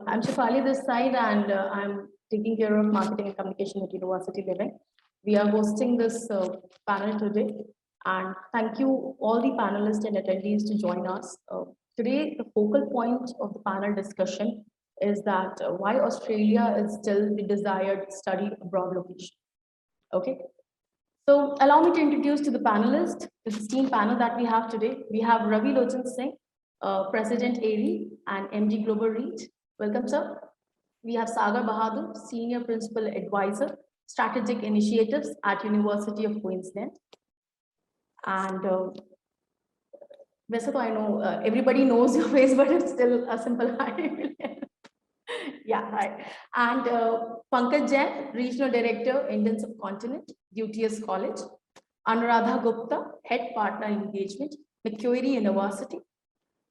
I'm Shefali this side, and I'm taking care of marketing and communication at University Living. We are hosting this panel today, and thank you all the panelists and attendees to join us. Today, the focal point of the panel discussion is that why Australia is still the desired study abroad location. Okay, so allow me to introduce to the panelists, the esteemed panel that we have today. We have Ravi Lochan Singh, President ARI and MD Global Reach. Welcome, sir. We have Sagar Bahadur, Senior Principal Advisor, Strategic Initiatives at University of Queensland. And I know everybody knows your face, but it's still a simple hi. Yeah, hi. And Pankaj Jain, Regional Director, Indian Subcontinent, UTS College. Anuradha Gupta, Head Partner Engagement, Macquarie University.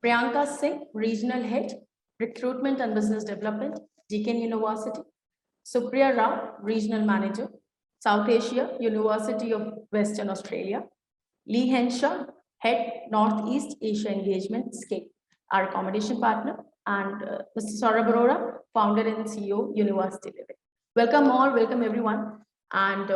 Priyanka Singh, Regional Head, Recruitment and Business Development, Deakin University. Supriya Rao, Regional Manager, South Asia, University of Western Australia. Lee Henshaw, Head Northeast Asia Engagement, SCAPE, our accommodation partner, and Mr. Saurabh Arora, Founder and CEO, University Living. Welcome all, welcome everyone. And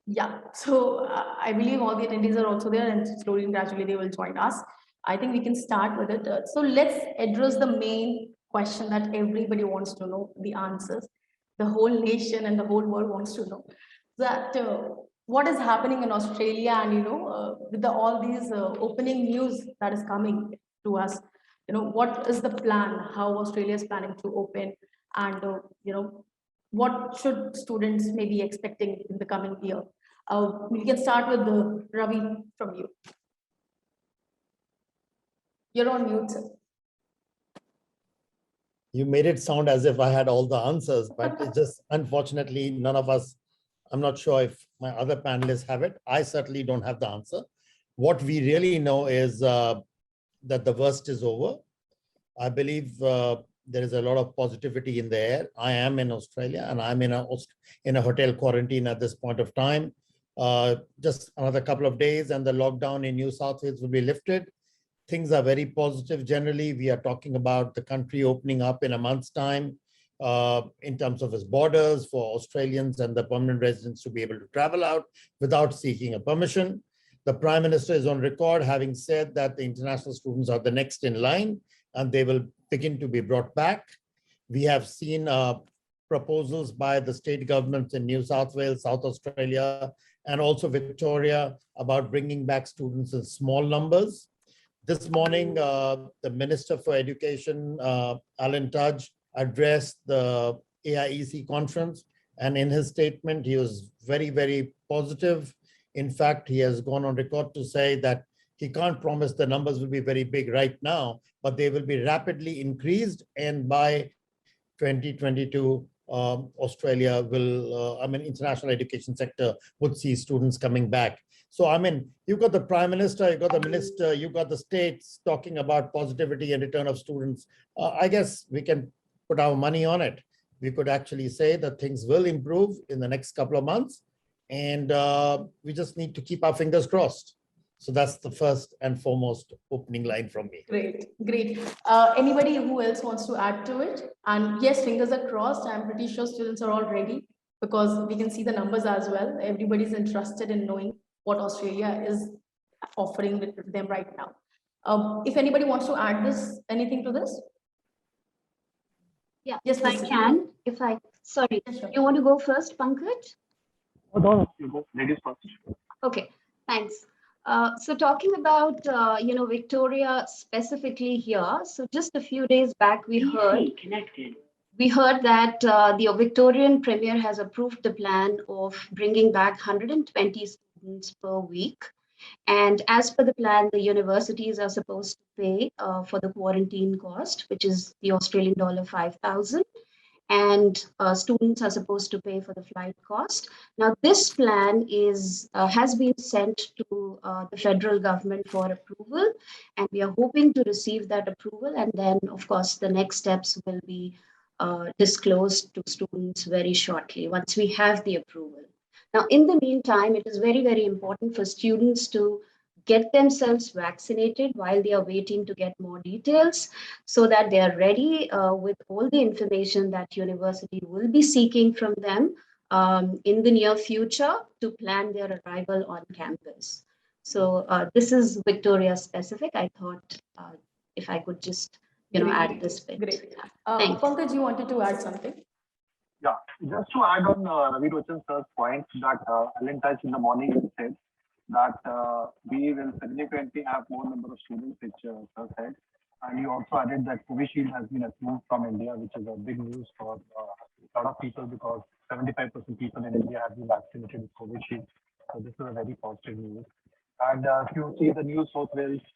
yeah, so I believe all the attendees are also there, and slowly and gradually they will join us. I think we can start with it. So let's address the main question that everybody wants to know, the answers. The whole nation and the whole world wants to know that what is happening in Australia, and with all these opening news that is coming to us, what is the plan, how Australia is planning to open, and what should students may be expecting in the coming year. We can start with Ravi from you. You're on mute, sir. You made it sound as if I had all the answers, but it's just, unfortunately, none of us, I'm not sure if my other panelists have it. I certainly don't have the answer. What we really know is that the worst is over. I believe there is a lot of positivity in the air. I am in Australia, and I'm in a hotel quarantine at this point of time. Just another couple of days and the lockdown in New South Wales will be lifted. Things are very positive. Generally, we are talking about the country opening up in a month's time in terms of its borders for Australians and the permanent residents to be able to travel out without seeking a permission. The Prime Minister is on record having said that the international students are the next in line and they will begin to be brought back. We have seen proposals by the state governments in New South Wales, South Australia, and also Victoria about bringing back students in small numbers. This morning, the Minister for Education, Alan Tudge, addressed the AIEC conference, and in his statement, he was very, very positive. In fact, he has gone on record to say that he can't promise the numbers will be very big right now, but they will be rapidly increased, and by 2022, Australia will, international education sector would see students coming back. So, you've got the Prime Minister, you've got the Minister, you've got the states talking about positivity and return of students. I guess we can put our money on it. We could actually say that things will improve in the next couple of months, and we just need to keep our fingers crossed. So that's the first and foremost opening line from me. Great, great. Anybody who else wants to add to it? And yes, fingers are crossed. I'm pretty sure students are all ready because we can see the numbers as well. Everybody's interested in knowing what Australia is offering with them right now. If anybody wants to add anything to this? Yeah, yes, I can. Sorry, yes, sure. You want to go first, Pankaj? Oh, no, you go. Ladies first. Okay, thanks. So talking about, Victoria specifically here. So just a few days back, we heard that the Victorian Premier has approved the plan of bringing back 120 students per week. And as per the plan, the universities are supposed to pay for the quarantine cost, which is the Australian dollar 5,000. And students are supposed to pay for the flight cost. Now, this plan has been sent to the federal government for approval, and we are hoping to receive that approval. And then, of course, the next steps will be disclosed to students very shortly once we have the approval. Now, in the meantime, it is very, very important for students to get themselves vaccinated while they are waiting to get more details, so that they are ready with all the information that university will be seeking from them in the near future to plan their arrival on campus. So this is Victoria specific. I thought if I could just add this bit. Great. Thanks. Pankaj, you wanted to add something? Yeah, just to add on Ravi Rochan sir's point that Alan touched in the morning said that we will significantly have more number of students, which sir said. And you also added that Covishield has been approved from India, which is a big news for a lot of people because 75% people in India have been vaccinated with Covishield. So this is a very positive news. And if you see the New South Wales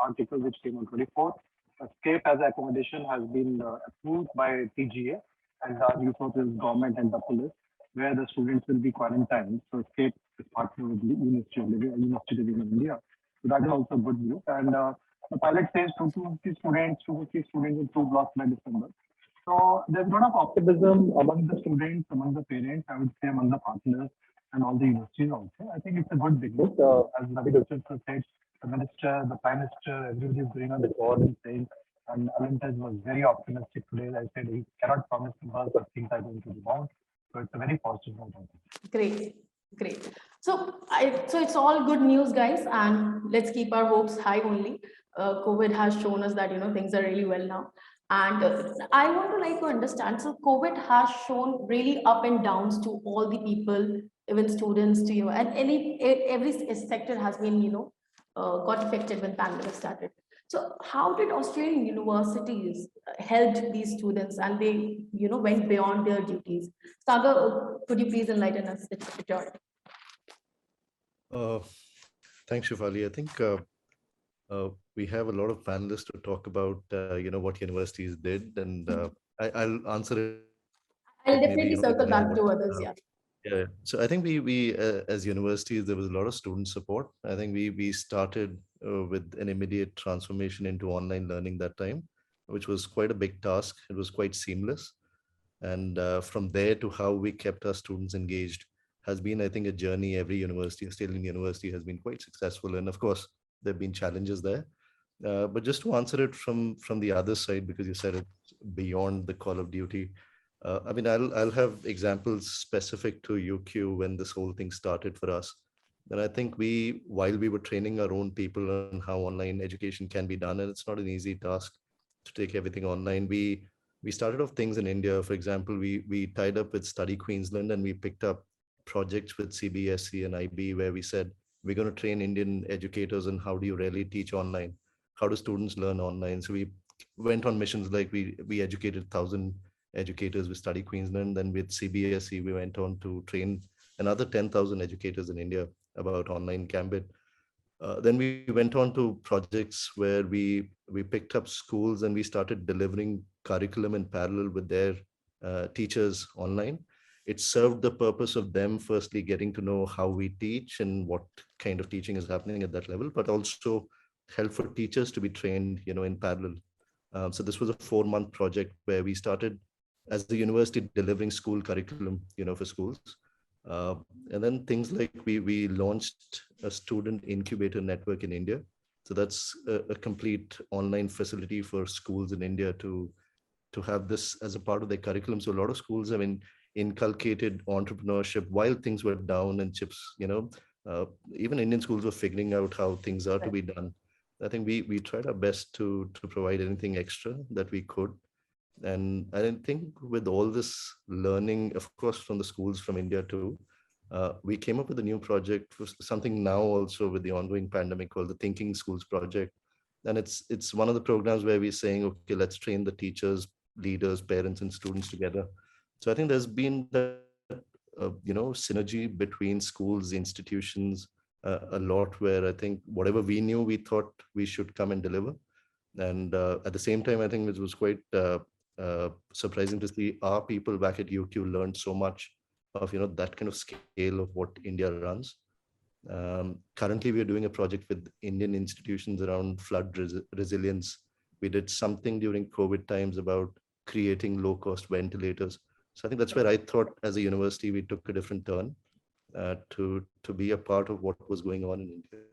article which came on 24th, escape as accommodation has been approved by TGA and the New South Wales government and the police, where the students will be quarantined. So escape is partnered with the University of India. So that is also good news. And the pilot says 250 students in 2 blocks by December. So there's a lot of optimism among the students, among the parents, I would say among the partners and all the universities also. I think it's a good beginning. As Ravi Rochan said, the minister, the prime minister, everybody is going on the board and saying, and Alantaj was very optimistic today. I said he cannot promise tomorrow, but things are going to rebound. So it's a very positive note. Great, great. So it's all good news, guys, and let's keep our hopes high only. COVID has shown us that things are really well now. And I want to like to understand. So COVID has shown really up and downs to all the people, even students, to you, and every sector has been got affected when pandemic started. So how did Australian universities help these students, and they went beyond their duties? Sagar, could you please enlighten us? It's your Uh, Thanks, Shivali. I think we have a lot of panelists to talk about, what universities did, and I'll answer it. I'll Maybe, definitely circle back to others. Yeah. Yeah. So I think we as universities, there was a lot of student support. I think we started with an immediate transformation into online learning that time, which was quite a big task. It was quite seamless. And from there to how we kept our students engaged has been, I think, a journey. Every university, Australian university, has been quite successful. And of course, there have been challenges there. But just to answer it from the other side, because you said it's beyond the call of duty. I mean, I'll have examples specific to UQ when this whole thing started for us. And I think while we were training our own people on how online education can be done, and it's not an easy task to take everything online, we started off things in India. For example, we tied up with Study Queensland and we picked up projects with CBSE and IB where we said, we're going to train Indian educators on how do you really teach online? How do students learn online? So we went on missions like we educated 1,000 educators with Study Queensland. Then with CBSE, we went on to train another 10,000 educators in India about online Cambit. Then we went on to projects where we picked up schools and we started delivering curriculum in parallel with their teachers online. It served the purpose of them firstly getting to know how we teach and what kind of teaching is happening at that level, but also help for teachers to be trained, in parallel. So this was a 4-month project where we started as the university delivering school curriculum, for schools. And then things like we launched a student incubator network in India. So that's a complete online facility for schools in India to have this as a part of their curriculum. So a lot of schools have inculcated entrepreneurship while things were down and chips, even Indian schools were figuring out how things are to be done. I think we tried our best to provide anything extra that we could. And I think with all this learning, of course, from the schools from India too, we came up with a new project for something now also with the ongoing pandemic called the Thinking Schools Project. And it's one of the programs where we're saying, okay, let's train the teachers, leaders, parents, and students together. So I think there's been that, synergy between schools, institutions, a lot where I think whatever we knew, we thought we should come and deliver. And at the same time, I think it was quite surprising to see our people back at UQ learned so much of that kind of scale of what India runs. Currently, we are doing a project with Indian institutions around flood resilience. We did something during COVID times about creating low-cost ventilators. So I think that's where I thought as a university, we took a different turn to be a part of what was going on in India.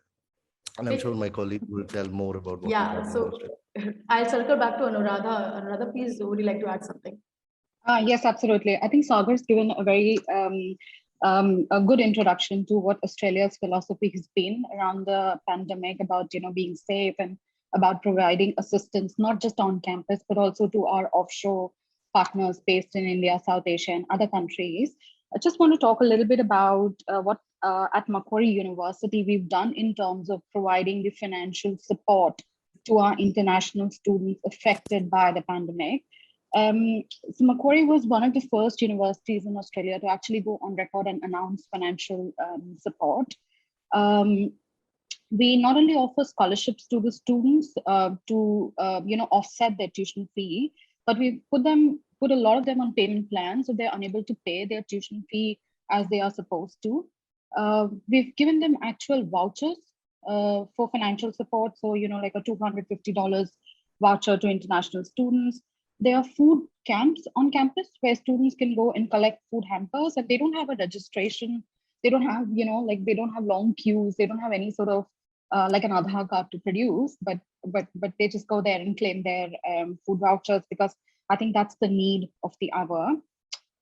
And I'm sure my colleague will tell more about what is Yeah, happening in so Australia. I'll circle back to Anuradha. Anuradha, please, would you like to add something? Yes, absolutely. I think Sagar's given a very a good introduction to what Australia's philosophy has been around the pandemic, about being safe and about providing assistance not just on campus but also to our offshore partners based in India, South Asia, and other countries. I just want to talk a little bit about what at Macquarie University we've done in terms of providing the financial support to our international students affected by the pandemic. So Macquarie was one of the first universities in Australia to actually go on record and announce financial support. Um, we not only offer scholarships to the students to offset their tuition fee, but we put a lot of them on payment plans so they're unable to pay their tuition fee as they are supposed to. We've given them actual vouchers for financial support, so like a $250 voucher to international students. There are food camps on campus where students can go and collect food hampers, and they don't have a registration. They don't have, they don't have long queues. They don't have any sort of like an Aadhaar card to produce, but they just go there and claim their food vouchers, because I think that's the need of the hour.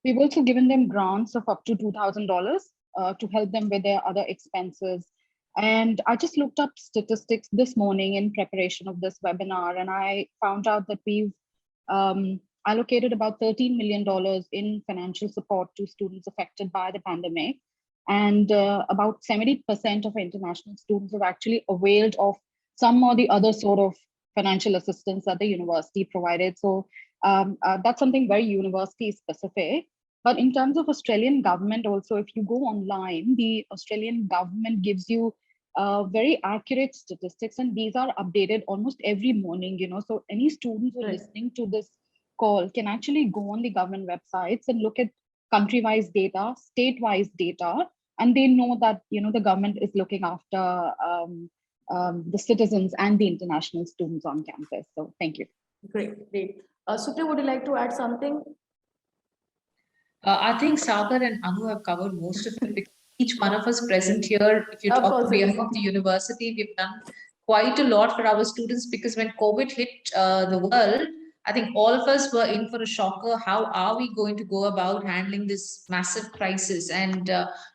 We've also given them grants of up to $2,000 to help them with their other expenses. And I just looked up statistics this morning in preparation of this webinar, and I found out that we've allocated about $13 million in financial support to students affected by the pandemic. And about 70% of international students have actually availed of some or the other sort of financial assistance that the university provided. So that's something very university specific. But in terms of Australian government also, if you go online, the Australian government gives you very accurate statistics, and these are updated almost every morning, so any students who are listening to this call can actually go on the government websites and look at country-wise data, state-wise data, and they know that the government is looking after the citizens and the international students on campus. So thank you. Great. Supriya, would you like to add something? I think Sagar and Anu have covered most of it, because each one of us present here, if you talk on behalf of the university, we've done quite a lot for our students, because when COVID hit the world, I think all of us were in for a shocker. How are we going to go about handling this massive crisis? And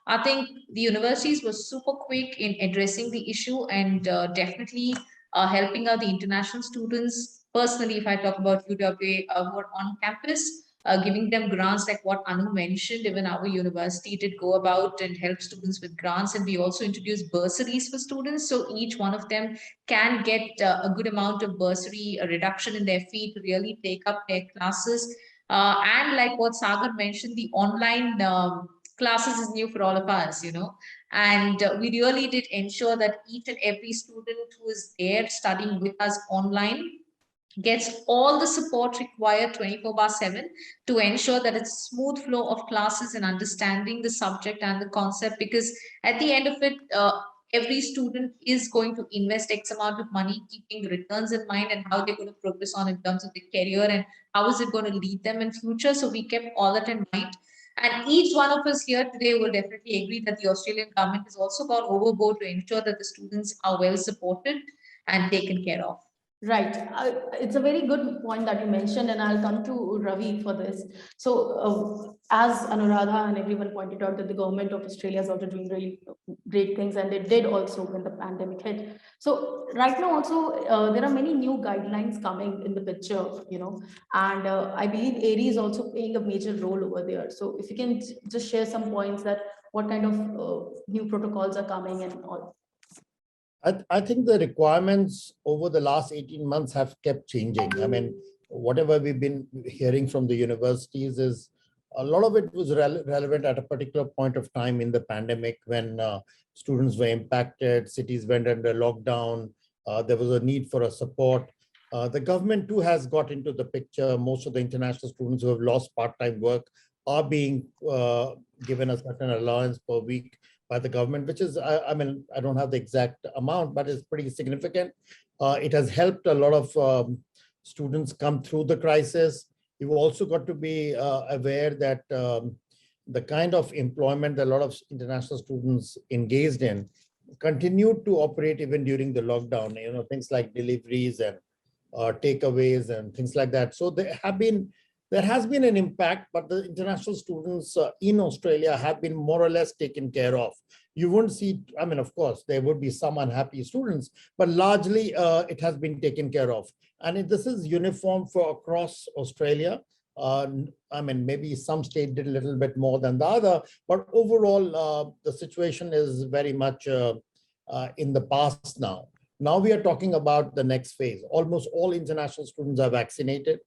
I think the universities were super quick in addressing the issue, and definitely helping out the international students. Personally, if I talk about UWA who are on campus, giving them grants like what Anu mentioned. Even our university did go about and help students with grants, and we also introduced bursaries for students. So each one of them can get a good amount of bursary, a reduction in their fee to really take up their classes. And like what Sagar mentioned, the online classes is new for all of us, and we really did ensure that each and every student who is there studying with us online gets all the support required 24/7 to ensure that it's smooth flow of classes and understanding the subject and the concept, because at the end of it, every student is going to invest X amount of money, keeping returns in mind and how they're going to progress on in terms of their career and how is it going to lead them in future. So we kept all that in mind. And each one of us here today will definitely agree that the Australian government has also gone overboard to ensure that the students are well supported and taken care of. Right. It's a very good point that you mentioned, and I'll come to Ravi for this. So, as Anuradha and everyone pointed out, that the government of Australia is also doing really great things, and they did also when the pandemic hit. So, right now, also, there are many new guidelines coming in the picture, and I believe ARI is also playing a major role over there. So, if you can just share some points that what kind of new protocols are coming and all. I think the requirements over the last 18 months have kept changing. I mean, whatever we've been hearing from the universities is a lot of it was relevant at a particular point of time in the pandemic when students were impacted, cities went under lockdown, there was a need for a support. The government too has got into the picture. Most of the international students who have lost part-time work are being given a certain allowance per week by the government, which is, I mean, I don't have the exact amount, but it's pretty significant. It has helped a lot of students come through the crisis. You've also got to be aware that the kind of employment that a lot of international students engaged in continued to operate even during the lockdown, things like deliveries and takeaways and things like that. So there has been an impact, but the international students in Australia have been more or less taken care of. You won't see, I mean, of course, there would be some unhappy students, but largely it has been taken care of. And this is uniform for across Australia. I mean, maybe some state did a little bit more than the other, but overall, the situation is very much in the past now. Now we are talking about the next phase. Almost all international students are vaccinated.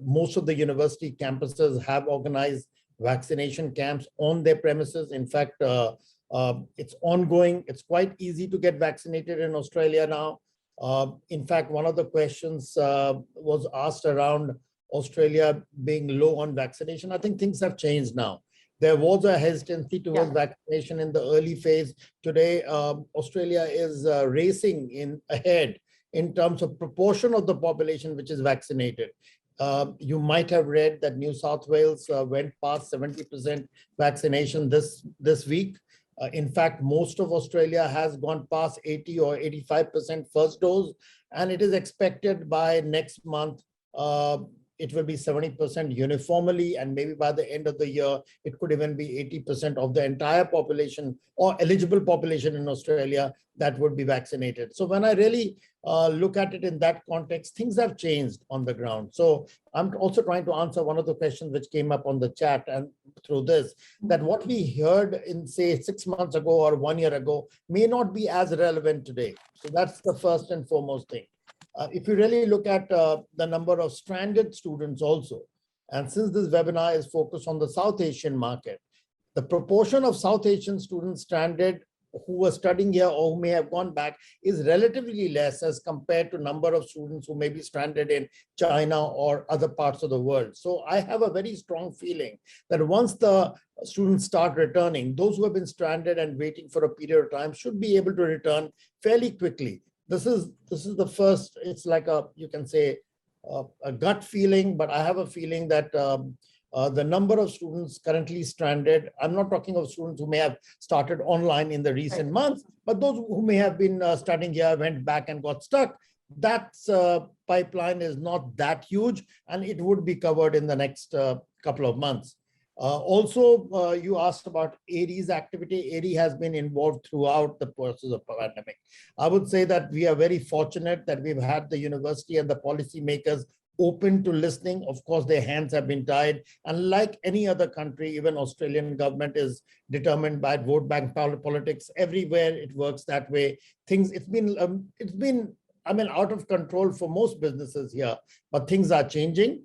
Most of the university campuses have organized vaccination camps on their premises. In fact, it's ongoing. It's quite easy to get vaccinated in Australia now. In fact, one of the questions was asked around Australia being low on vaccination. I think things have changed now. There was a hesitancy towards vaccination in the early phase. Today, Australia is racing ahead in terms of proportion of the population which is vaccinated. You might have read that New South Wales went past 70% vaccination this week. In fact, most of Australia has gone past 80 or 85% first dose, and it is expected by next month it will be 70% uniformly, and maybe by the end of the year, it could even be 80% of the entire population or eligible population in Australia that would be vaccinated. So when I really look at it in that context, things have changed on the ground. So I'm also trying to answer one of the questions which came up on the chat and through this, that what we heard in, say, 6 months ago or 1 year ago may not be as relevant today. So that's the first and foremost thing. If you really look at the number of stranded students also, and since this webinar is focused on the South Asian market, the proportion of South Asian students stranded who were studying here or who may have gone back is relatively less as compared to number of students who may be stranded in China or other parts of the world. So I have a very strong feeling that once the students start returning, those who have been stranded and waiting for a period of time should be able to return fairly quickly. This is the first, it's like you can say a gut feeling, but I have a feeling that the number of students currently stranded, I'm not talking of students who may have started online in the recent months, but those who may have been studying here, went back and got stuck, that pipeline is not that huge, and it would be covered in the next couple of months. Also, you asked about ARI's activity. ARI has been involved throughout the process of the pandemic. I would say that we are very fortunate that we've had the university and the policymakers open to listening. Of course, their hands have been tied. And like any other country, even Australian government is determined by vote bank politics. Everywhere it works that way. It's been, I mean, out of control for most businesses here, but things are changing.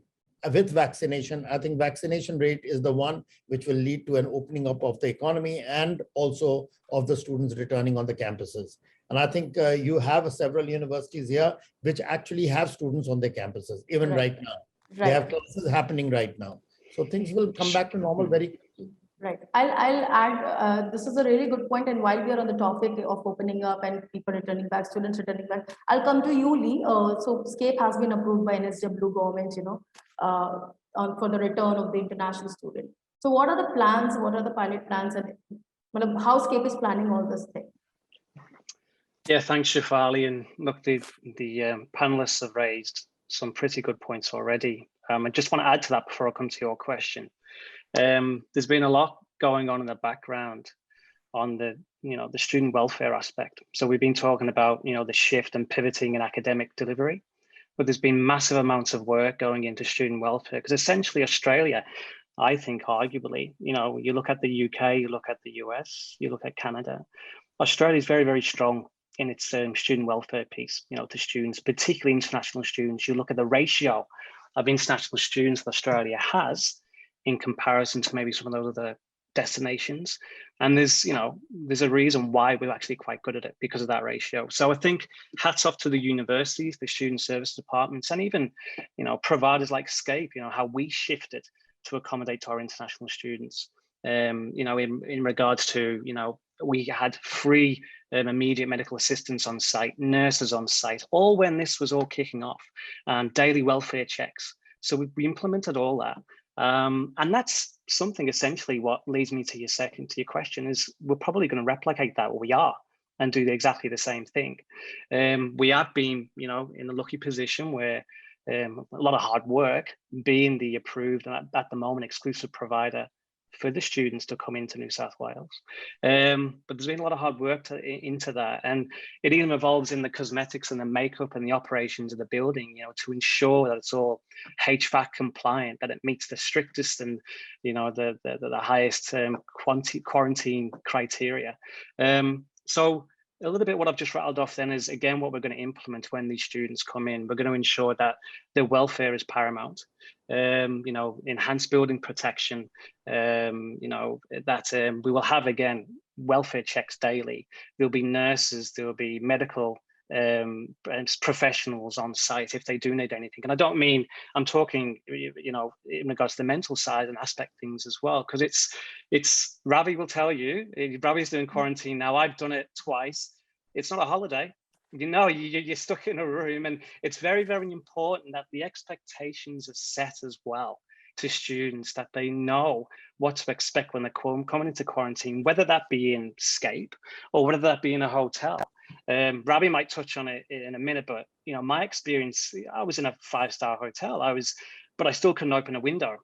With vaccination, I think vaccination rate is the one which will lead to an opening up of the economy and also of the students returning on the campuses. And I think you have several universities here which actually have students on their campuses, even right now. They have classes happening right now. So things will come back to normal very quickly. Right. I'll add, this is a really good point. And while we are on the topic of opening up and people returning back, students returning back, I'll come to you, Lee. So SCAPE has been approved by NSW government, for the return of the international student. So what are the plans? What are the pilot plans? And how SCAPE is planning all this thing? Yeah, thanks, Shefali. And look, the panelists have raised some pretty good points already. I just want to add to that before I come to your question. There's been a lot going on in the background on the student welfare aspect. So we've been talking about the shift and pivoting in academic delivery, but there's been massive amounts of work going into student welfare because essentially Australia, I think arguably, you look at the UK, you look at the US, you look at Canada, Australia is very, very strong in its student welfare piece, to students, particularly international students. You look at the ratio of international students that Australia has in comparison to maybe some of those other destinations. And there's a reason why we're actually quite good at it because of that ratio. So I think hats off to the universities, the student service departments, and even, providers like SCAPE, how we shifted to accommodate our international students. In regards to, we had free immediate medical assistance on site, nurses on site, all when this was all kicking off, daily welfare checks. So we implemented all that. And that's something essentially what leads me to your question is we're probably going to replicate that, or we are and do exactly the same thing. We have been, you know, in a lucky position where a lot of hard work, being the approved and at the moment exclusive provider for the students to come into New South Wales. But there's been a lot of hard work into that, and it even involves in the cosmetics and the makeup and the operations of the building, you know, to ensure that it's all HVAC compliant, that it meets the strictest and, you know, the highest quarantine criteria. So a little bit what I've just rattled off then is, again, what we're going to implement when these students come in. We're going to ensure that their welfare is paramount, you know, enhanced building protection, you know, that we will have, again, welfare checks daily. There'll be nurses, there'll be medical professionals on site if they do need anything. And I don't mean, I'm talking, you know, in regards to the mental side and aspect things as well, because it's Ravi will tell you, Ravi's doing quarantine now, I've done it twice. It's not a holiday. You know, you're stuck in a room, and it's very, very important that the expectations are set as well to students, that they know what to expect when they're coming into quarantine, whether that be in Scape or whether that be in a hotel. Ravi might touch on it in a minute, but, you know, my experience, I was in a 5-star hotel, but I still couldn't open a window.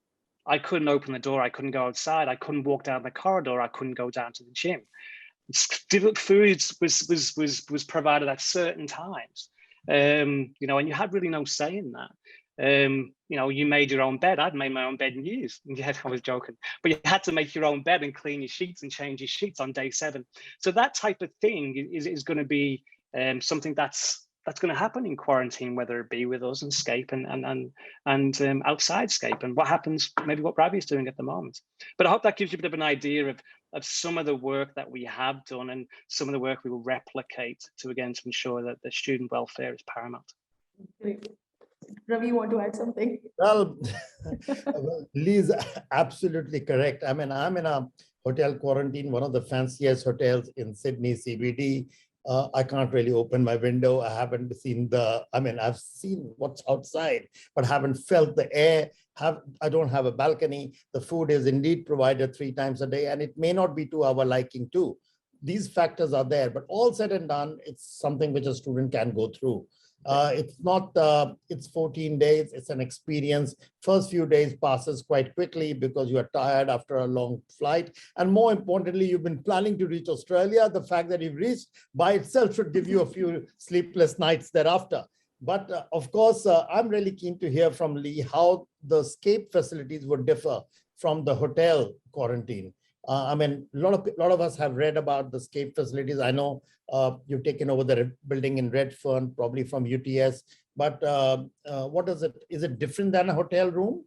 I couldn't open the door. I couldn't go outside. I couldn't walk down the corridor. I couldn't go down to the gym. Foods was provided at certain times, you know, and you had really no say in that. You know, you made your own bed. I'd made my own bed in years. Yeah, I was joking, but you had to make your own bed and clean your sheets and change your sheets on day 7. So that type of thing is going to be something that's going to happen in quarantine, whether it be with us and Scape and outside Scape, and what happens, maybe what Ravi is doing at the moment. But I hope that gives you a bit of an idea of some of the work that we have done and some of the work we will replicate to ensure that the student welfare is paramount. Great. Ravi, you want to add something? Well, Lee's absolutely correct. I mean, I'm in a hotel quarantine, one of the fanciest hotels in Sydney CBD. I can't really open my window. I haven't seen I've seen what's outside, but haven't felt the air. I don't have a balcony. The food is indeed provided 3 times a day, and it may not be to our liking too. These factors are there, but all said and done, it's something which a student can go through. It's 14 days. It's an experience. First few days passes quite quickly because you are tired after a long flight. And more importantly, you've been planning to reach Australia. The fact that you've reached by itself should give you a few sleepless nights thereafter. But of course, I'm really keen to hear from Lee how the Scape facilities would differ from the hotel quarantine. I mean, a lot of us have read about the Scape facilities. I know you've taken over the building in Redfern, probably from UTS. But what is it? Is it different than a hotel room?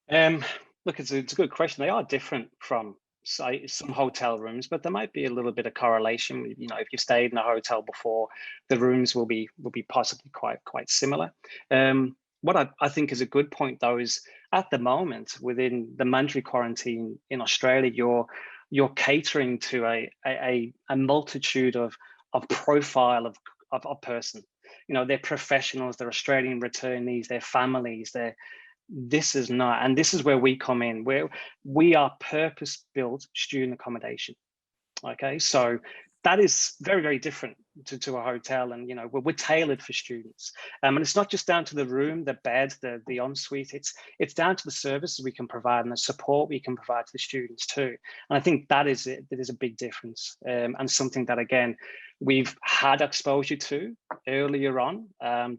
Look, it's a good question. They are different from some hotel rooms, but there might be a little bit of correlation. You know, if you stayed in a hotel before, the rooms will be possibly quite similar. What I think is a good point, though, is at the moment within the mandatory quarantine in Australia, you're catering to a multitude of profile of person. You know, they're professionals, they're Australian returnees, they're families, this is not, and this is where we come in, where we are purpose-built student accommodation. Okay, so that is very, very different to a hotel, and you know, we're tailored for students. And it's not just down to the room, the bed, the ensuite. It's down to the services we can provide and the support we can provide to the students too. And I think that is it. That is a big difference, and something that again we've had exposure to earlier on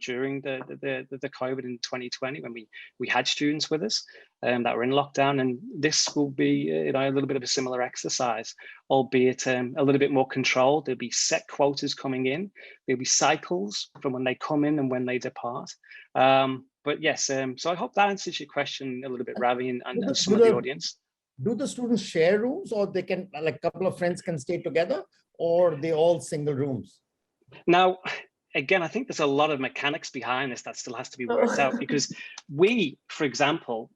during the COVID in 2020 when we had students with us that were in lockdown, and this will be a little bit of a similar exercise, albeit a little bit more controlled. There'll be set quotas coming in. There'll be cycles from when they come in and when they depart. But yes, so I hope that answers your question a little bit, Ravi, and some of the audience. Do the students share rooms, or they can, like a couple of friends can stay together, or they all single rooms? Now, again, I think there's a lot of mechanics behind this that still has to be worked out, because we, for example,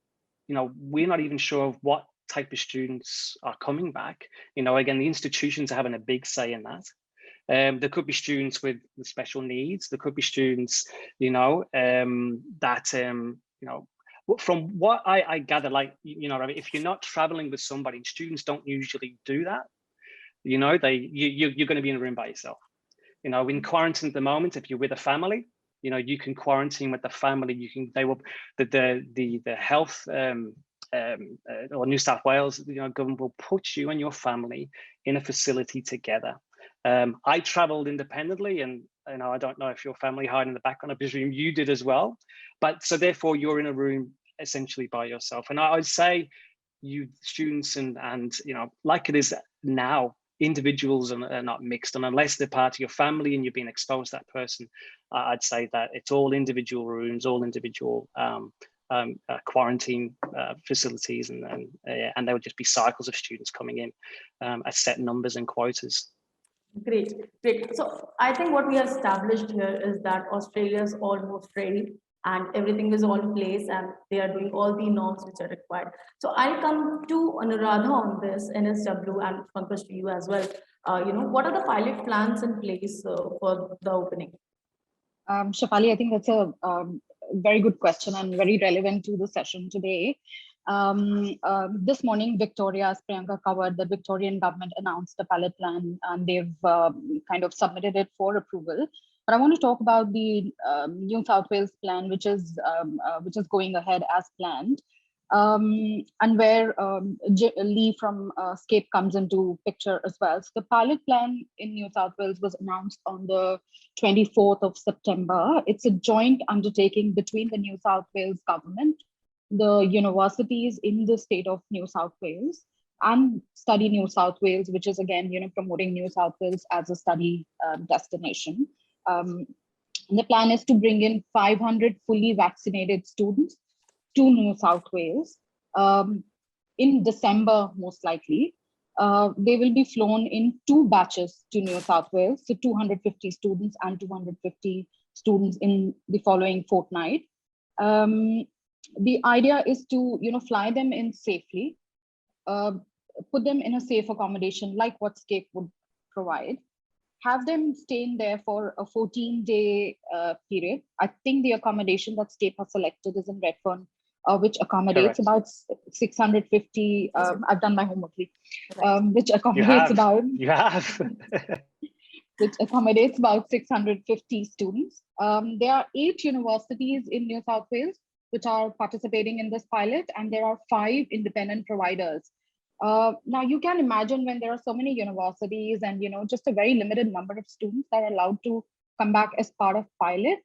we're not even sure of what type of students are coming back. Again, the institutions are having a big say in that. There could be students with special needs. There could be students, from what I gather, if you're not traveling with somebody, students don't usually do that. You know, you're going to be in a room by yourself. You know, in quarantine at the moment, if you're with a family, you know, you can quarantine with the family. You can, they will, the health or New South Wales, you know, government will put you and your family in a facility together. I traveled independently, and you know, I don't know if your family hide in the background. I presume you did as well. But so therefore, you're in a room essentially by yourself. And I would say, you students and you know, like it is now, individuals are not mixed, and unless they're part of your family and you're being exposed to that person, I'd say that it's all individual rooms, all individual quarantine facilities, and there would just be cycles of students coming in at set numbers and quotas. Great, great. So I think what we have established here is that Australia is almost ready and everything is all in place and they are doing all the norms which are required. So I'll come to Anuradha on this, NSW, and Pankaj to you as well. You know, what are the pilot plans in place for the opening? Shefali, I think that's a very good question and very relevant to the session today. This morning, Victoria, as Priyanka covered, the Victorian government announced a pilot plan and they've kind of submitted it for approval. But I want to talk about the New South Wales plan, which is going ahead as planned, and where Lee from SCAPE comes into picture as well. So the pilot plan in New South Wales was announced on the 24th of September. It's a joint undertaking between the New South Wales government, the universities in the state of New South Wales, and Study New South Wales, which is again, you know, promoting New South Wales as a study destination. The plan is to bring in 500 fully vaccinated students to New South Wales in December, most likely. They will be flown in 2 batches to New South Wales, so 250 students and 250 students in the following fortnight. The idea is to, you know, fly them in safely, put them in a safe accommodation like what SCAPE would provide, have them staying there for a 14-day period. I think the accommodation that SCAPE has selected is in Redfern, which accommodates Correct. about 650. I've done my homework, which accommodates about which accommodates about 650 students. There are 8 universities in New South Wales which are participating in this pilot, and there are 5 independent providers. Now you can imagine when there are so many universities and, you know, just a very limited number of students that are allowed to come back as part of pilot.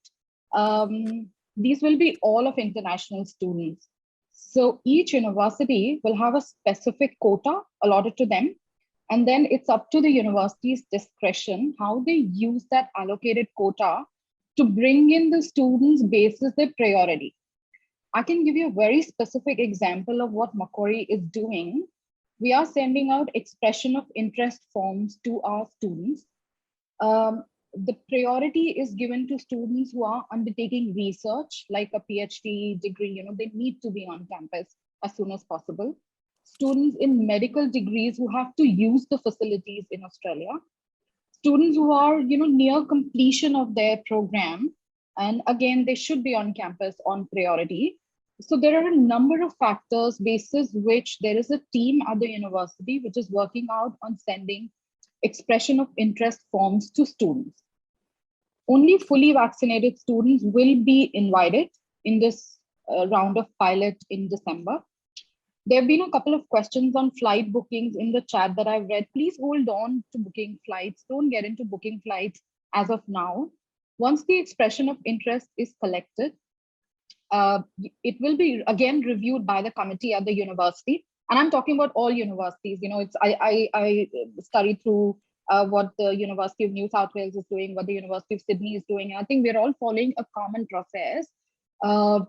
These will be all of international students. So each university will have a specific quota allotted to them. And then it's up to the university's discretion how they use that allocated quota to bring in the students basis their priority. I can give you a very specific example of what Macquarie is doing. We are sending out expression of interest forms to our students. The priority is given to students who are undertaking research, like a PhD degree. You know, they need to be on campus as soon as possible. Students in medical degrees who have to use the facilities in Australia. Students who are, you know, near completion of their program. And again, they should be on campus on priority. So there are a number of factors basis which there is a team at the university which is working out on sending expression of interest forms to students. Only fully vaccinated students will be invited in this round of pilot in December. There have been a couple of questions on flight bookings in the chat that I've read. Please hold on to booking flights. Don't get into booking flights as of now. Once the expression of interest is collected, it will be again reviewed by the committee at the university. And I'm talking about all universities. You know, it's I studied through what the University of New South Wales is doing, what the University of Sydney is doing. And I think we're all following a common process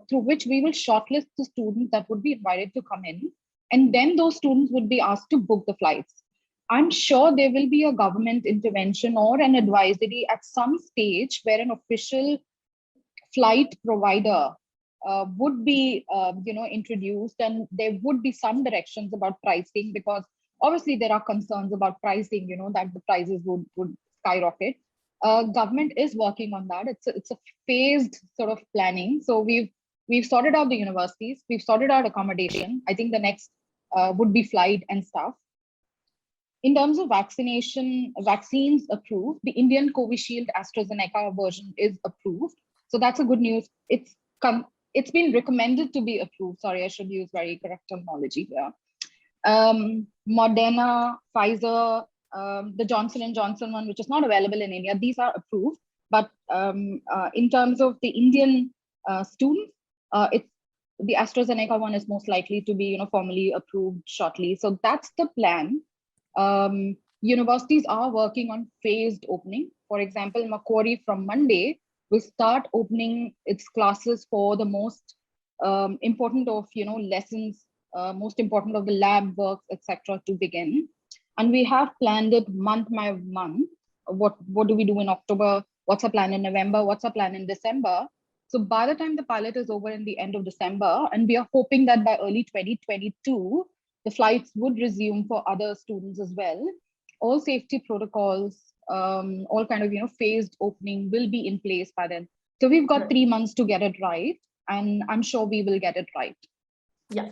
through which we will shortlist the students that would be invited to come in. And then those students would be asked to book the flights. I'm sure there will be a government intervention or an advisory at some stage where an official flight provider would be introduced, and there would be some directions about pricing, because obviously there are concerns about pricing, you know, that the prices would skyrocket. Government is working on that. It's a phased sort of planning. So we've sorted out the universities, we've sorted out accommodation. I think the next would be flight and stuff. in terms of vaccines approved, the Indian Covishield AstraZeneca version is approved. So that's a good news. It's been recommended to be approved. Sorry, I should use very correct terminology here. Moderna, Pfizer, the Johnson & Johnson one, which is not available in India, these are approved. But in terms of the Indian students, the AstraZeneca one is most likely to be, formally approved shortly. So that's the plan. Universities are working on phased opening. For example, Macquarie from Monday will start opening its classes for the most important of lessons, most important of the lab works, etc. to begin. And we have planned it month by month. What do we do in October? What's our plan in November? What's our plan in December? So by the time the pilot is over in the end of December, and we are hoping that by early 2022, the flights would resume for other students as well. All safety protocols, all kind of phased opening will be in place by then. So we've got 3 months to get it right, and I'm sure we will get it right. Yeah,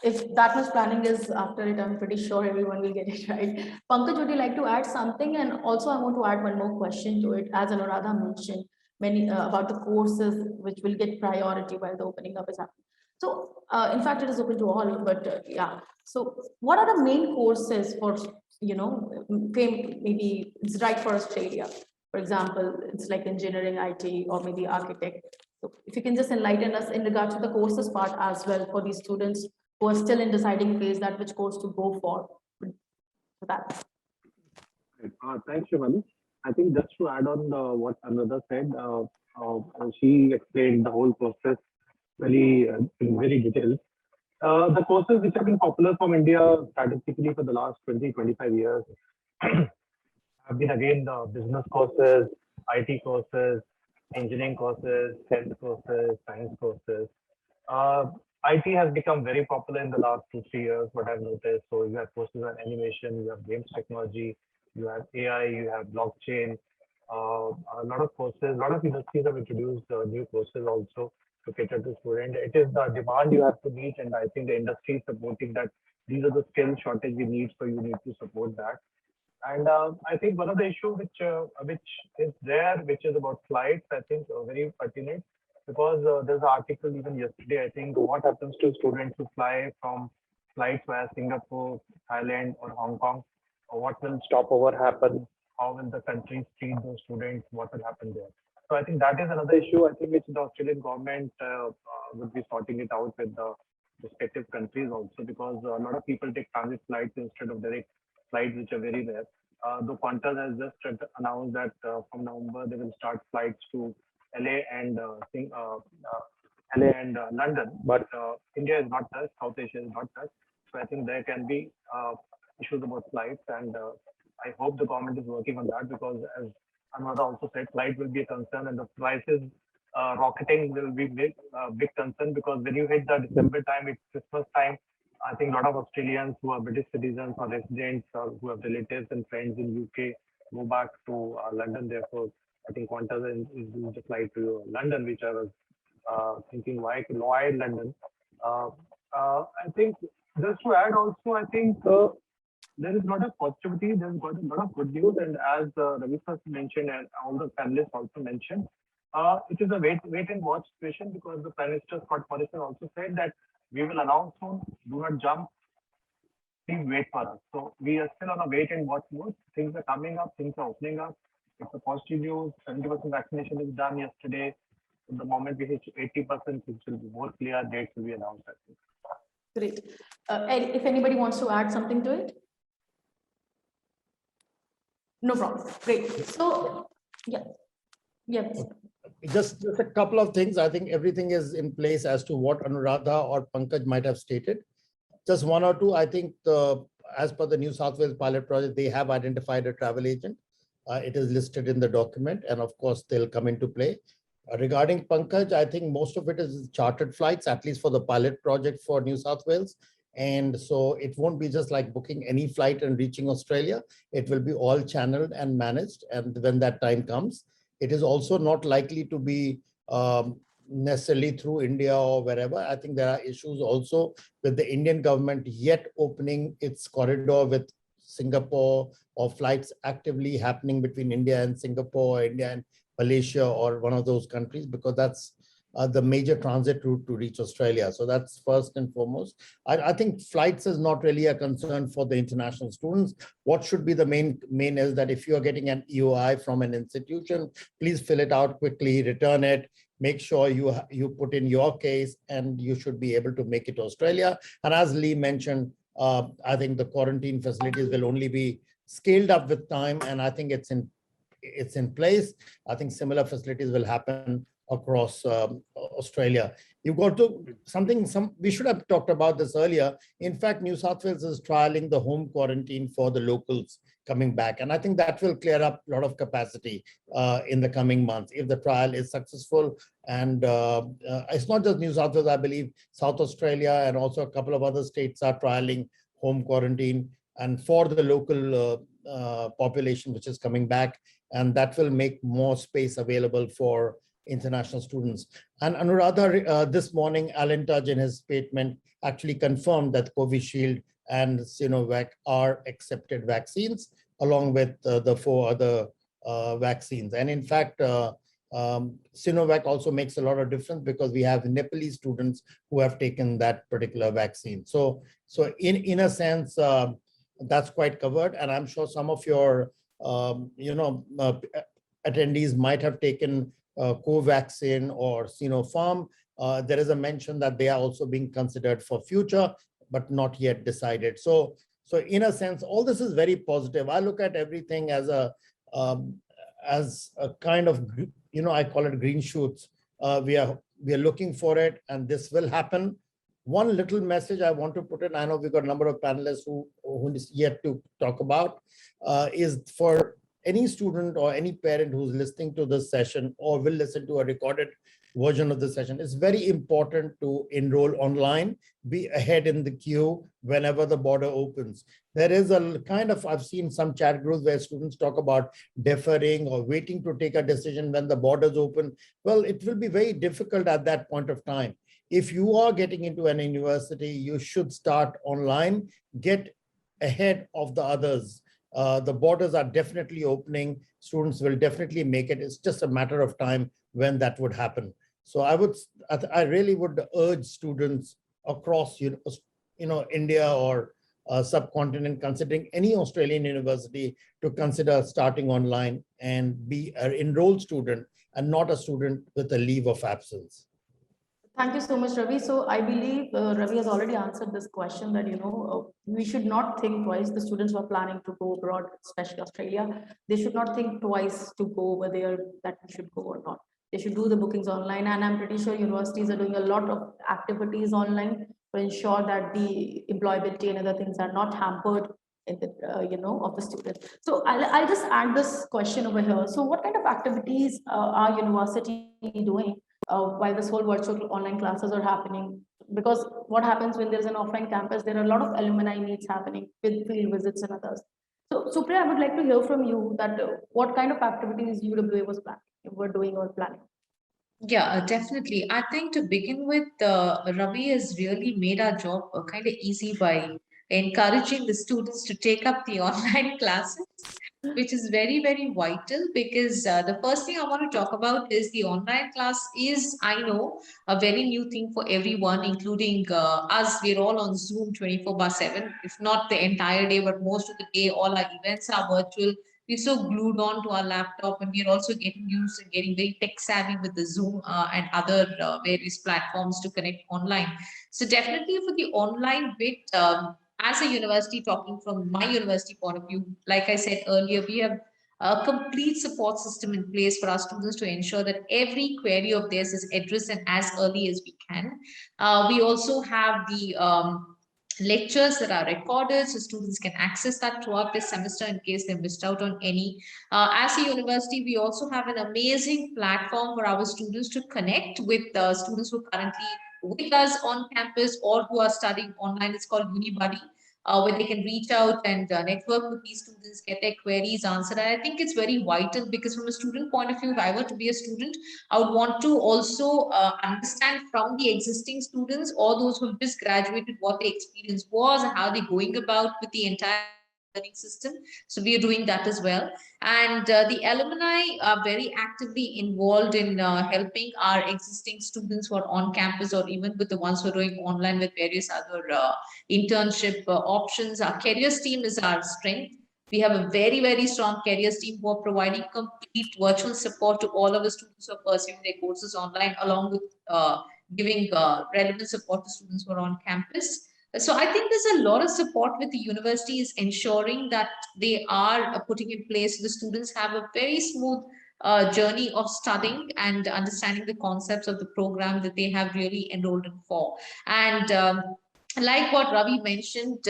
if that much planning is after it, I'm pretty sure everyone will get it right. Pankaj, would you like to add something? And also I want to add one more question to it. As Anuradha mentioned, many about the courses which will get priority while the opening up is happening. So in fact, it is open to all, but yeah. So what are the main courses for, maybe it's right for Australia? For example, it's like engineering, IT, or maybe architect. So if you can just enlighten us in regards to the courses part as well for these students who are still in deciding phase that which course to go for that. Thanks, Shivani. I think just to add on what Anuradha said, she explained the whole process in very detail. The courses which have been popular from India statistically for the last 20-25 years have been again the business courses, IT courses, engineering courses, health courses, science courses. IT has become very popular in the last 2-3 years, what I've noticed. So you have courses on animation, you have games technology, you have AI, you have blockchain. A lot of courses, a lot of universities have introduced new courses also to cater to students. It is the demand you have to meet, and I think the industry is supporting that. These are the skill shortage we need, so you need to support that. And I think one of the issues which is there, which is about flights, I think very pertinent, because there's an article even yesterday, I think, what happens to students who fly from flights via Singapore, Thailand, or Hong Kong, or what will stopover happen, how will the countries treat those students, what will happen there. So I think that is another issue, I think, which the Australian government would be sorting it out with the respective countries also, because a lot of people take transit flights instead of direct flights, which are very rare. The Qantas has just announced that from November they will start flights to LA and London, but India is not touched, South Asia is not touched. So I think there can be issues about flights, and I hope the government is working on that, because as Anuradha also said, flight will be a concern, and the prices rocketing will be big concern, because when you hit the December time, it's Christmas time. I think a lot of Australians who are British citizens or residents or who have relatives and friends in UK go back to London. Therefore, I think Qantas is going to fly to London, which I was thinking, why London? I think just to add also, I think there is a lot of positivity. There's got a lot of good news, and as Ravi first mentioned, and all the panelists also mentioned, it is a wait and watch situation, because the Prime Minister Scott Morrison also said that we will announce soon. Do not jump. Please wait for us. So we are still on a wait and watch mode. Things are coming up. Things are opening up. It's a positive news. 70% vaccination is done yesterday. The moment we hit 80%, it will be more clear. Dates will be announced. I think. Great. If anybody wants to add something to it. No problem. Great. So, yeah. Yes. Just a couple of things. I think everything is in place as to what Anuradha or Pankaj might have stated. Just one or two. I think as per the New South Wales pilot project, they have identified a travel agent. It is listed in the document, and of course, they'll come into play. Regarding Pankaj, I think most of it is chartered flights, at least for the pilot project for New South Wales. And so it won't be just like booking any flight and reaching Australia. It will be all channeled and managed. And when that time comes, it is also not likely to be necessarily through India or wherever. I think there are issues also with the Indian government yet opening its corridor with Singapore, or flights actively happening between India and Singapore, India and Malaysia, or one of those countries, because that's the major transit route to reach Australia. So that's first and foremost. I think flights is not really a concern for the international students. What should be the main is that if you are getting an EOI from an institution, please fill it out quickly, return it, make sure you put in your case, and you should be able to make it to Australia. And as Lee mentioned, I think the quarantine facilities will only be scaled up with time, and I think it's in place. I think similar facilities will happen across Australia. You got to we should have talked about this earlier. In fact, New South Wales is trialing the home quarantine for the locals coming back. And I think that will clear up a lot of capacity in the coming months if the trial is successful. And it's not just New South Wales, I believe South Australia and also a couple of other states are trialing home quarantine and for the local population which is coming back. And that will make more space available for international students. And Anuradha, this morning, Alan Tudge in his statement actually confirmed that Covishield and Sinovac are accepted vaccines, along with the 4 other vaccines. And in fact, Sinovac also makes a lot of difference because we have Nepalese students who have taken that particular vaccine. So in a sense, that's quite covered. And I'm sure some of your attendees might have taken Covaxin or Sinopharm. There is a mention that they are also being considered for future, but not yet decided. So in a sense, all this is very positive. I look at everything as a kind of, I call it green shoots. We are looking for it, and this will happen. One little message I want to put in, I know we've got a number of panelists who is yet to talk about, is for any student or any parent who's listening to this session or will listen to a recorded version of the session, it's very important to enroll online, be ahead in the queue whenever the border opens. There is a kind of, I've seen some chat groups where students talk about deferring or waiting to take a decision when the borders open. Well, it will be very difficult at that point of time. If you are getting into an university, you should start online, get ahead of the others. The borders are definitely opening. Students will definitely make it. It's just a matter of time when that would happen. So I really would urge students across, India or subcontinent, considering any Australian university, to consider starting online and be an enrolled student and not a student with a leave of absence. Thank you so much, Ravi. So I believe Ravi has already answered this question that, we should not think twice. The students who are planning to go abroad, especially Australia, they should not think twice to go over there that we should go or not. They should do the bookings online. And I'm pretty sure universities are doing a lot of activities online to ensure that the employability and other things are not hampered in the, of the students. So I'll just add this question over here. So what kind of activities are university doing while this whole virtual online classes are happening? Because what happens when there's an offline campus, there are a lot of alumni meets happening with field visits and others. So Supriya, I would like to hear from you that what kind of activities UWA were doing or planning. Yeah, definitely. I think to begin with, Ravi has really made our job kind of easy by encouraging the students to take up the online classes, which is very, very vital, because the first thing I want to talk about is the online class is, I know, a very new thing for everyone, including us. We're all on Zoom 24/7, if not the entire day, but most of the day. All our events are virtual. We're so glued on to our laptop, and we're also getting used and getting very tech savvy with the Zoom and other various platforms to connect online. So definitely for the online bit, as a university, talking from my university point of view, like I said earlier, we have a complete support system in place for our students to ensure that every query of theirs is addressed and as early as we can. We also have the lectures that are recorded, so students can access that throughout this semester in case they missed out on any. As a university, we also have an amazing platform for our students to connect with students who are currently with us on campus or who are studying online. It's called UniBuddy, where they can reach out and network with these students, get their queries answered. And I think it's very vital because from a student point of view, if I were to be a student, I would want to also understand from the existing students or those who have just graduated what the experience was and how they're going about with the entire learning system. So we are doing that as well. And the alumni are very actively involved in helping our existing students who are on campus, or even with the ones who are doing online with various other internship options. Our careers team is our strength. We have a very, very strong careers team who are providing complete virtual support to all of the students who are pursuing their courses online, along with giving relevant support to students who are on campus. So I think there's a lot of support with the universities ensuring that they are putting in place. The students have a very smooth journey of studying and understanding the concepts of the program that they have really enrolled in for. And like what Ravi mentioned,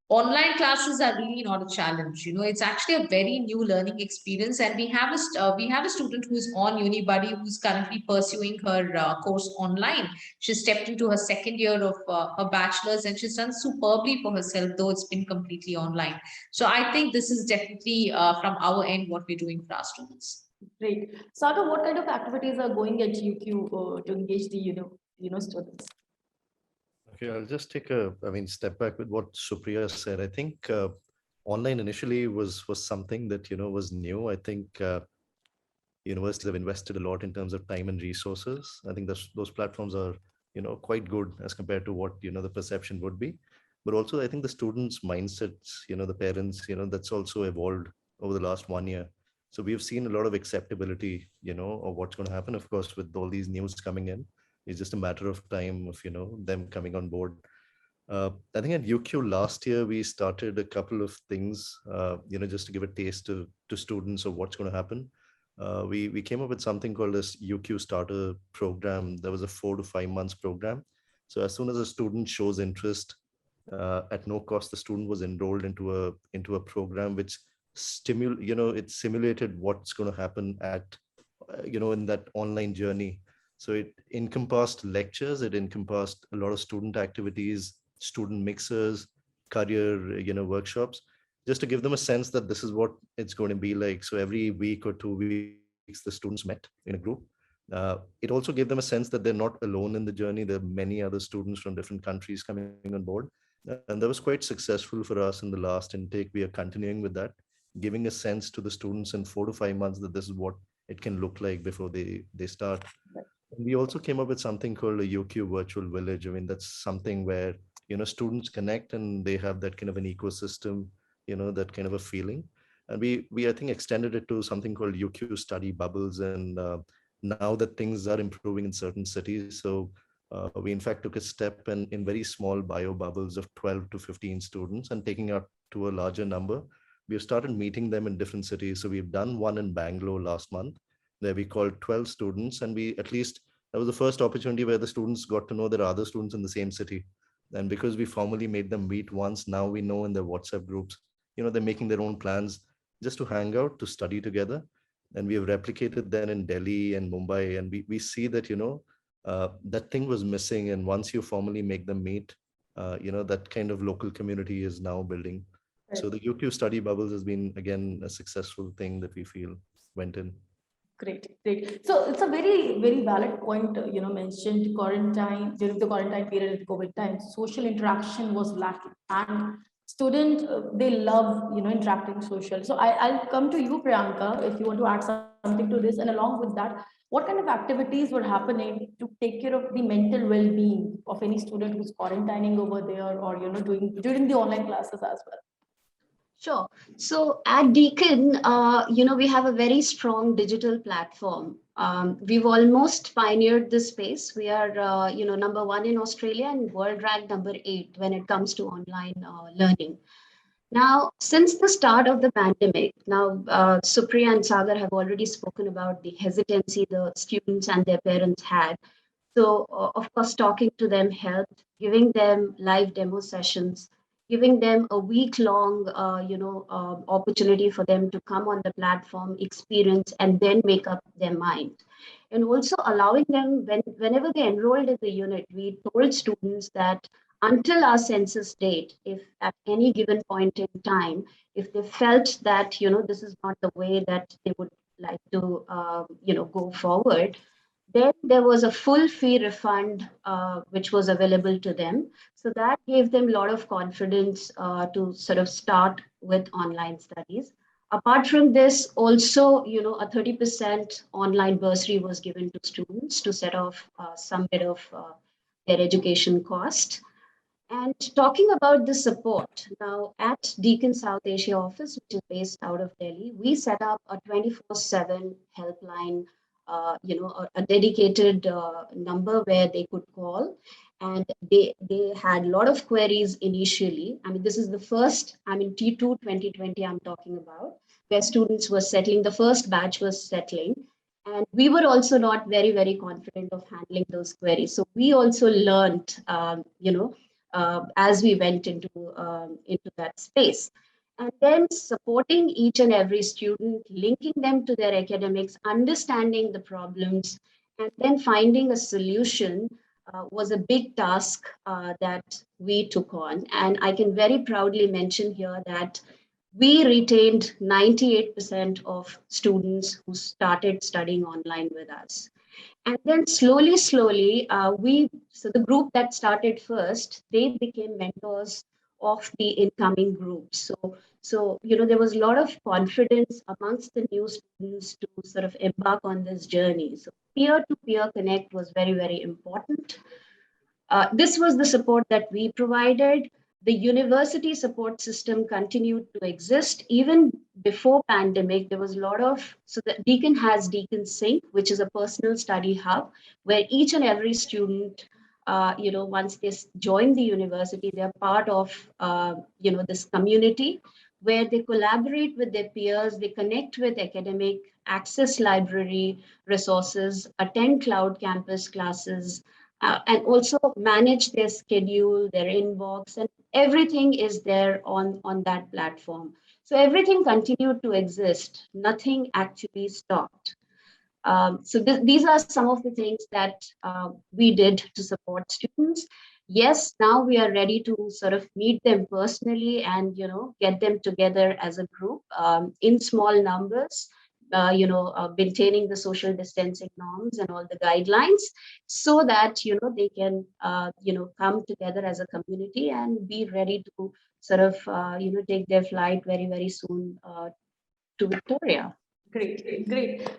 online classes are really not a challenge. It's actually a very new learning experience. And we have a student who is on UniBuddy who's currently pursuing her course online. She stepped into her second year of her bachelor's, and she's done superbly for herself, though it's been completely online. So I think this is definitely from our end what we're doing for our students. Great. Saga, what kind of activities are going at UQ to engage the students? Okay, I'll just take step back with what Supriya said. I think online initially was something that, was new. I think universities have invested a lot in terms of time and resources. I think those platforms are, quite good as compared to what, the perception would be. But also, I think the students' mindsets, the parents, that's also evolved over the last 1 year. So we've seen a lot of acceptability, of what's going to happen. Of course, with all these news coming in, it's just a matter of time of, them coming on board. I think at UQ last year, we started a couple of things, just to give a taste to students of what's going to happen. We came up with something called this UQ Starter Program. There was a 4 to 5 months program. So as soon as a student shows interest, at no cost, the student was enrolled into a program which it simulated what's going to happen at, in that online journey. So it encompassed lectures, it encompassed a lot of student activities, student mixers, career, workshops, just to give them a sense that this is what it's going to be like. So every week or 2 weeks, the students met in a group. It also gave them a sense that they're not alone in the journey. There are many other students from different countries coming on board. And that was quite successful for us in the last intake. We are continuing with that, giving a sense to the students in 4 to 5 months that this is what it can look like before they start. We also came up with something called a UQ Virtual Village. I mean, that's something where, students connect and they have that kind of an ecosystem, that kind of a feeling. And we I think, extended it to something called UQ Study Bubbles. And now that things are improving in certain cities, so we in fact took a step in very small bio bubbles of 12 to 15 students and taking out to a larger number. We've started meeting them in different cities. So we've done one in Bangalore last month, where we called 12 students, and that was the first opportunity where the students got to know there are other students in the same city. And because we formally made them meet once, now we know in their WhatsApp groups, they're making their own plans just to hang out, to study together. And we have replicated that in Delhi and Mumbai. And we see that, that thing was missing. And once you formally make them meet, that kind of local community is now building. Right. So the UQ Study Bubbles has been, again, a successful thing that we feel went in. Great. So it's a very, very valid point, mentioned quarantine, during the quarantine period at COVID time, social interaction was lacking, and students, they love, interacting social. So I'll come to you, Priyanka, if you want to add something to this. And along with that, what kind of activities were happening to take care of the mental well-being of any student who's quarantining over there, or, doing during the online classes as well? Sure. So at Deakin, we have a very strong digital platform. We've almost pioneered this space. We are, number 1 in Australia and world ranked number 8 when it comes to online learning. Now, since the start of the pandemic, Supriya and Sagar have already spoken about the hesitancy the students and their parents had. So, of course, talking to them helped, giving them live demo sessions, giving them a week-long, opportunity for them to come on the platform, experience, and then make up their mind. And also allowing them, whenever they enrolled in the unit, we told students that until our census date, if at any given point in time, if they felt that, this is not the way that they would like to, go forward, Then there was a full fee refund, which was available to them. So that gave them a lot of confidence to sort of start with online studies. Apart from this, also, a 30% online bursary was given to students to set off some bit of their education cost. And talking about the support, now at Deakin South Asia office, which is based out of Delhi, we set up a 24/7 helpline, a dedicated number where they could call. And they had a lot of queries initially. I mean, this is the first, T2 2020 I'm talking about, where students were settling, the first batch was settling. And we were also not very, very confident of handling those queries. So we also learned, as we went into that space. And then supporting each and every student, linking them to their academics, understanding the problems, and then finding a solution was a big task that we took on. And I can very proudly mention here that we retained 98% of students who started studying online with us. And then slowly, so the group that started first, they became mentors of the incoming group. So there was a lot of confidence amongst the new students to sort of embark on this journey. So peer-to-peer connect was very, very important. This was the support that we provided. The university support system continued to exist even before pandemic. There was a lot of, so that Deakin has Deakin Sync, which is a personal study hub where each and every student, once they join the university, they're part of, this community where they collaborate with their peers, they connect with academic, access library resources, attend cloud campus classes, and also manage their schedule, their inbox, and everything is there on that platform. So everything continued to exist. Nothing actually stopped. These are some of the things that we did to support students. Yes, now we are ready to sort of meet them personally and get them together as a group in small numbers. Maintaining the social distancing norms and all the guidelines so that, they can, come together as a community and be ready to sort of, take their flight very, very soon to Victoria. Great, great.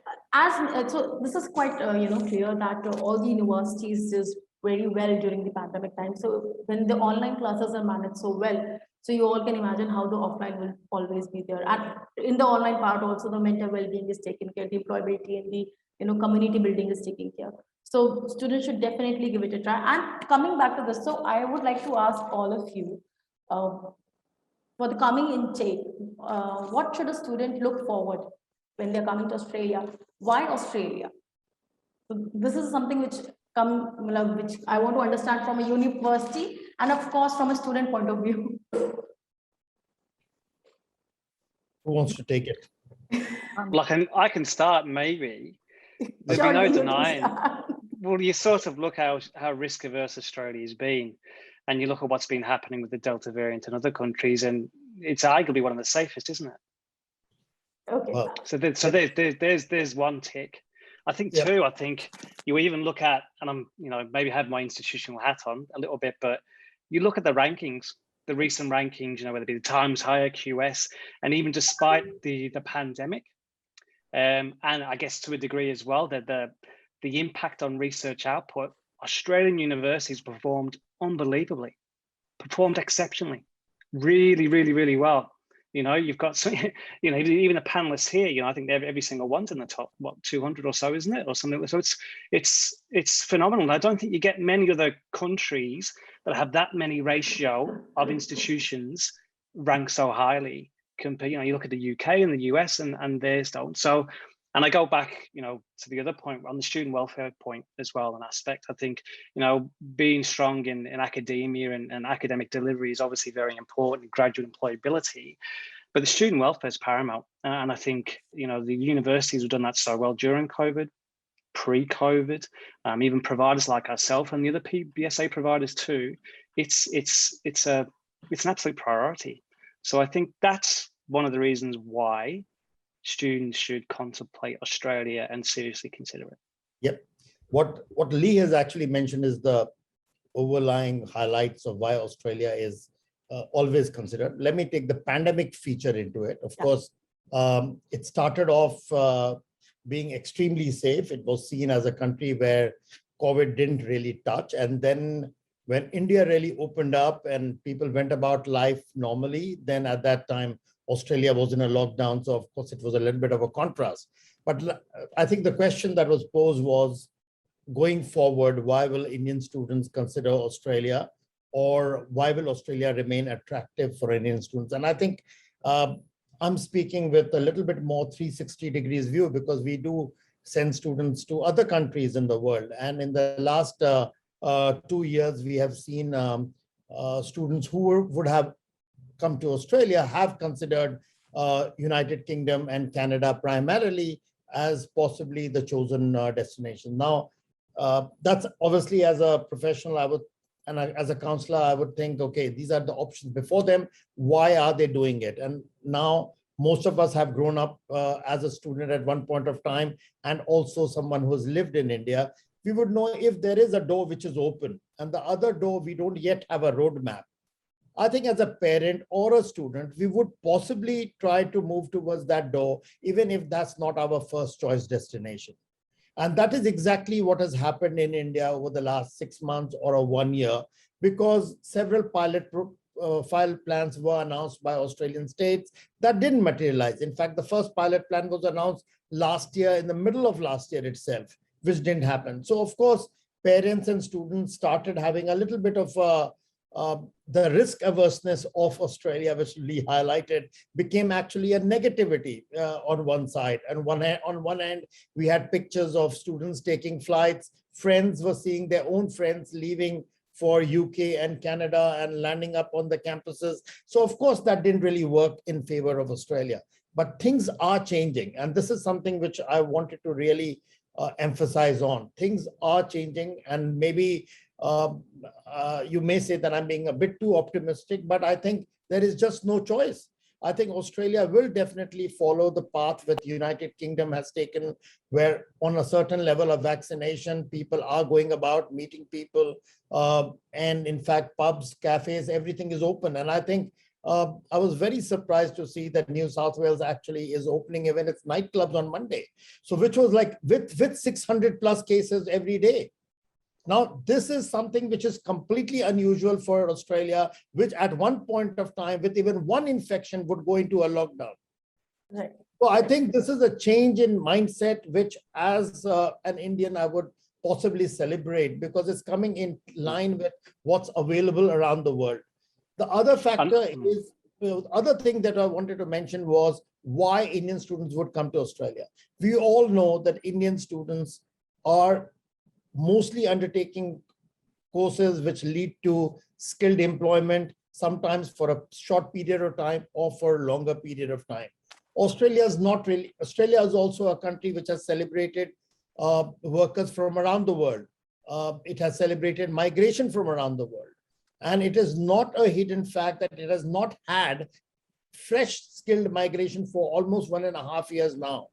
So this is quite clear that all the universities did very well during the pandemic time. So when the online classes are managed so well, so you all can imagine how the offline will always be there. And in the online part also, the mental well-being is taken care, the employability and the community building is taken care. So students should definitely give it a try. And coming back to this, so I would like to ask all of you. For the coming intake, what should a student look forward when they're coming to Australia? Why Australia? So this is something which I want to understand from a university and of course from a student point of view. Who wants to take it? Like I can start maybe. There's Sure, no you denying. can Well, you sort of look how risk averse Australia's been, and you look at what's been happening with the Delta variant in other countries, and it's arguably one of the safest, isn't it? Okay. Well, So there's one tick. I think yeah. two. I think you even look at, and I'm maybe have my institutional hat on a little bit, but you look at the rankings, the recent rankings, whether it be the Times Higher, QS, and even despite the pandemic, and I guess to a degree as well, that the impact on research output, Australian universities performed unbelievably, performed exceptionally, really, really, really well. You've got some, even the panelists here, I think every single one's in the top, 200 or so, isn't it? Or something. So it's phenomenal. I don't think you get many other countries that have that many ratio of institutions ranked so highly. You look at the UK and the US and theirs don't. So, and I go back, to the other point on the student welfare point as well, an aspect. I think, being strong in academia and academic delivery is obviously very important, graduate employability, but the student welfare is paramount. And I think, the universities have done that so well during COVID, pre-COVID, even providers like ourselves and the other BSA providers too. It's an absolute priority. So I think that's one of the reasons why students should contemplate Australia and seriously consider it. Yep. what Lee has actually mentioned is the overlying highlights of why Australia is always considered. Let me take the pandemic feature into it. Of course, it started off being extremely safe. It was seen as a country where COVID didn't really touch. And then when India really opened up and people went about life normally, then at that time, Australia was in a lockdown. So of course, it was a little bit of a contrast. But I think the question that was posed was, going forward, why will Indian students consider Australia, or why will Australia remain attractive for Indian students? And I think I'm speaking with a little bit more 360 degrees view, because we do send students to other countries in the world. And in the last 2 years, we have seen students who would have come to Australia have considered United Kingdom and Canada primarily as possibly the chosen destination. Now, that's obviously, as a professional, I would, and as a counselor, I would think, okay, these are the options before them. Why are they doing it? And now most of us have grown up as a student at one point of time, and also someone who's lived in India. We would know if there is a door which is open and the other door, we don't yet have a roadmap. I think as a parent or a student, we would possibly try to move towards that door, even if that's not our first choice destination. And that is exactly what has happened in India over the last 6 months or a 1 year, because several pilot plans were announced by Australian states that didn't materialize. In fact, the first pilot plan was announced last year, in the middle of last year itself, which didn't happen. So of course, parents and students started having a little bit of the risk averseness of Australia, which Lee highlighted, became actually a negativity on one side. And on one end, we had pictures of students taking flights. Friends were seeing their own friends leaving for UK and Canada and landing up on the campuses. So of course, that didn't really work in favor of Australia. But things are changing. And this is something which I wanted to really emphasize on. Things are changing, and maybe you may say that I'm being a bit too optimistic, but I think there is just no choice. I think Australia will definitely follow the path that United Kingdom has taken, where on a certain level of vaccination, people are going about meeting people. And in fact, pubs, cafes, everything is open. And I think I was very surprised to see that New South Wales actually is opening even its nightclubs on Monday. So which was like with 600 plus cases every day. Now, this is something which is completely unusual for Australia, which at one point of time, with even one infection, would go into a lockdown. Right. So I think this is a change in mindset, which as an Indian, I would possibly celebrate, because it's coming in line with what's available around the world. The other factor is, the other thing that I wanted to mention was why Indian students would come to Australia. We all know that Indian students are mostly undertaking courses which lead to skilled employment, sometimes for a short period of time or for a longer period of time. Australia is not really, Australia is also a country which has celebrated workers from around the world. It has celebrated migration from around the world. And it is not a hidden fact that it has not had fresh skilled migration for almost 1.5 years now.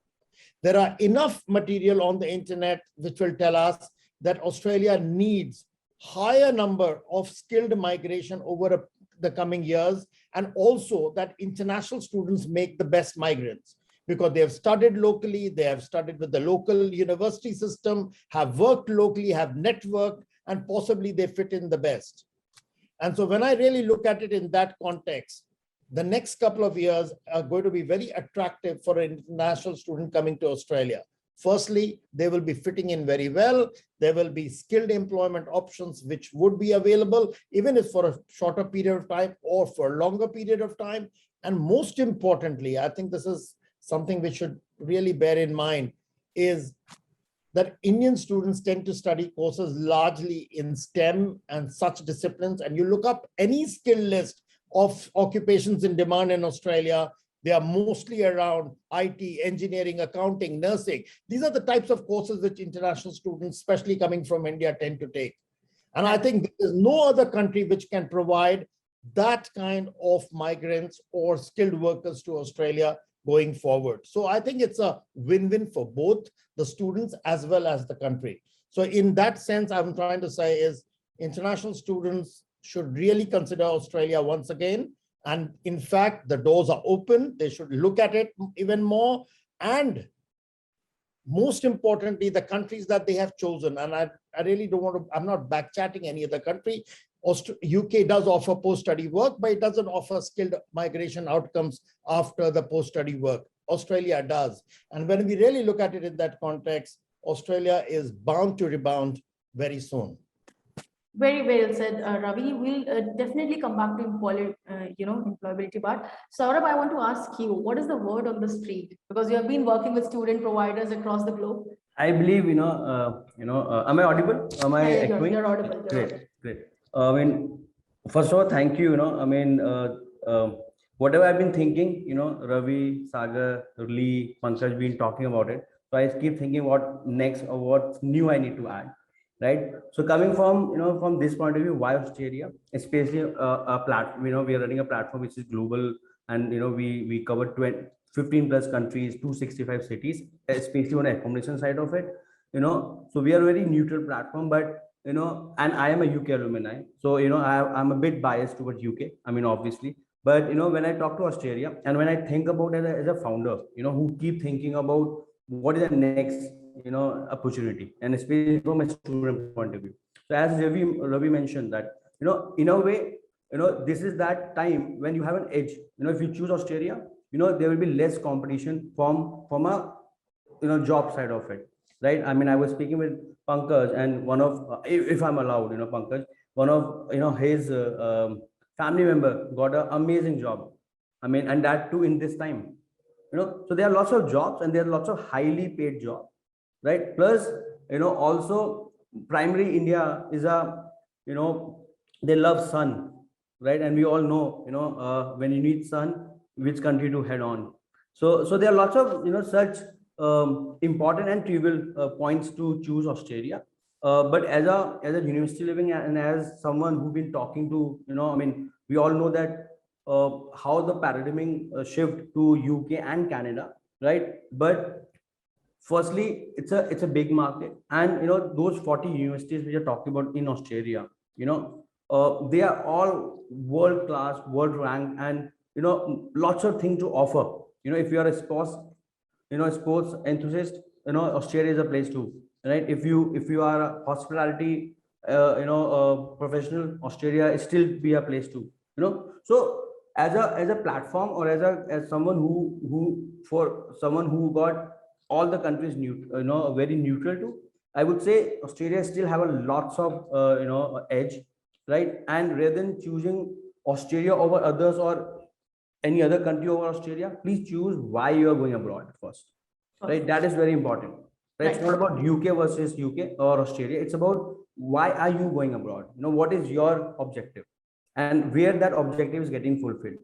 There are enough material on the internet which will tell us that Australia needs higher number of skilled migration over the coming years, and also that international students make the best migrants, because they have studied locally, they have studied with the local university system, have worked locally, have networked, and possibly they fit in the best. And so when I really look at it in that context, the next couple of years are going to be very attractive for an international student coming to Australia. Firstly, they will be fitting in very well. There will be skilled employment options which would be available, even if for a shorter period of time or for a longer period of time. And most importantly, I think this is something we should really bear in mind, is that Indian students tend to study courses largely in STEM and such disciplines. And you look up any skill list of occupations in demand in Australia, they are mostly around IT, engineering, accounting, nursing. These are the types of courses which international students, especially coming from India, tend to take. And I think there is no other country which can provide that kind of migrants or skilled workers to Australia going forward. So I think it's a win-win for both the students as well as the country. So in that sense, I'm trying to say is international students should really consider Australia once again. And in fact, the doors are open. They should look at it even more. And most importantly, the countries that they have chosen. And I really don't want to, I'm not backchatting any other country. UK does offer post-study work, but it doesn't offer skilled migration outcomes after the post-study work. Australia does. And when we really look at it in that context, Australia is bound to rebound very soon. Very well said, Ravi. We'll definitely come back to employability part. Saurabh, I want to ask you, what is the word on the street? Because you have been working with student providers across the globe. I believe, am I audible? Am I echoing? You're audible. Great, great. I mean, first of all, thank you, whatever I've been thinking, Ravi, Sagar, Lee, Pankaj been talking about it. So I keep thinking what next or what new I need to add. Right. So coming from, from this point of view, why Australia, especially a platform, we are running a platform which is global, and, we cover 15 plus countries, 265 cities, especially on the accommodation side of it, so we are a very neutral platform, but, and I am a UK alumni. So, I'm a bit biased towards UK. I mean, obviously, but, when I talk to Australia and when I think about it as a founder, who keep thinking about what is the next, opportunity, and especially from a student point of view. So as Ravi mentioned that, in a way, this is that time when you have an edge. If you choose Australia, there will be less competition from a, job side of it, right? I mean, I was speaking with Pankaj, and one of, if I'm allowed, Pankaj, one of, his family member got an amazing job. I mean, and that too in this time, so there are lots of jobs, and there are lots of highly paid jobs. Right. Plus, also primary India is a, they love sun, right? And we all know, when you need sun, which country to head on. So there are lots of, such important and trivial points to choose Australia. But as a university living and as someone who's been talking to, I mean, we all know that how the paradigm shift to UK and Canada, right? But firstly, it's a big market, and those 40 universities we are talking about in Australia, they are all world class, world ranked, and lots of things to offer. If you are a sports enthusiast, Australia is a place to, right? If you are a hospitality professional, Australia is still be a place to, so as a platform, or as someone who got all the countries very neutral to, I would say Australia still have a lots of edge, right? And rather than choosing Australia over others or any other country over Australia, please choose why you are going abroad first, right? That is very important, right? It's not about UK versus UK or Australia. It's about why are you going abroad? What is your objective, and where that objective is getting fulfilled.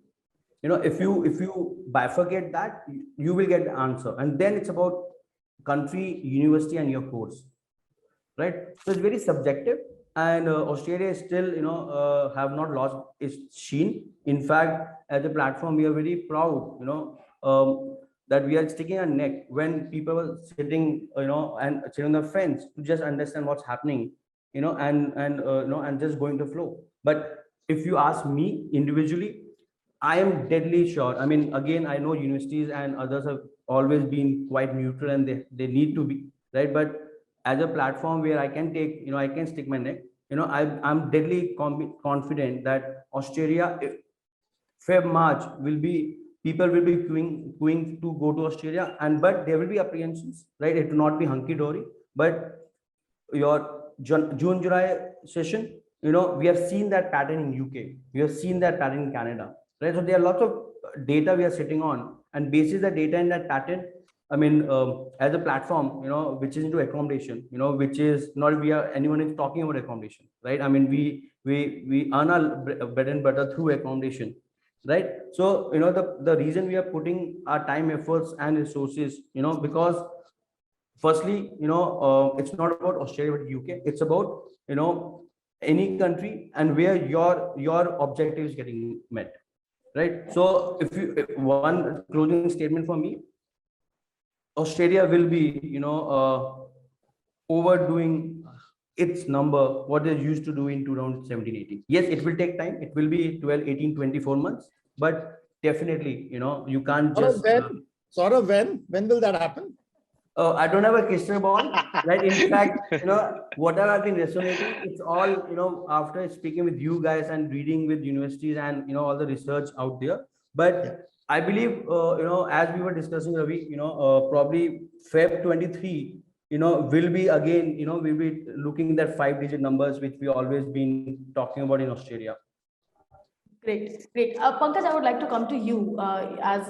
If you bifurcate that, you will get the answer. And then it's about country, university, and your course, right? So it's very subjective, and Australia is still, have not lost its sheen. In fact, as a platform, we are very proud, that we are sticking our neck when people are sitting, and sitting on the fence to just understand what's happening, and just going to flow. But if you ask me individually, I am deadly sure. I mean, again, I know universities and others have always been quite neutral, and they need to be, right? But as a platform where I can take, I can stick my neck, I'm deadly confident that Australia, Feb, March people will be going to go to Australia, but there will be apprehensions, right? It will not be hunky dory, but your June, July session, we have seen that pattern in UK, we have seen that pattern in Canada, right? So there are lots of data we are sitting on, and basis the data in that pattern, I mean, as a platform, which is into accommodation, which is not anyone is talking about accommodation, right? I mean, we earn our bread and butter through accommodation, right? So, the reason we are putting our time, efforts, and resources, because firstly, it's not about Australia but UK. It's about, any country and where your objective is getting met, right? So if one closing statement for me, Australia will be, overdoing its number, what they used to do in 2017-18. Yes, it will take time. It will be 12, 18, 24 months, but definitely, you can't just. When will that happen? I don't have a crystal ball, right? In fact, whatever I've been resonating, it's all, after speaking with you guys and reading with universities and, all the research out there. But I believe, as we were discussing, Ravi, probably Feb 23, will be again, we'll be looking at that 5-digit numbers, which we always been talking about in Australia. Great, great. Pankaj, I would like to come to you. As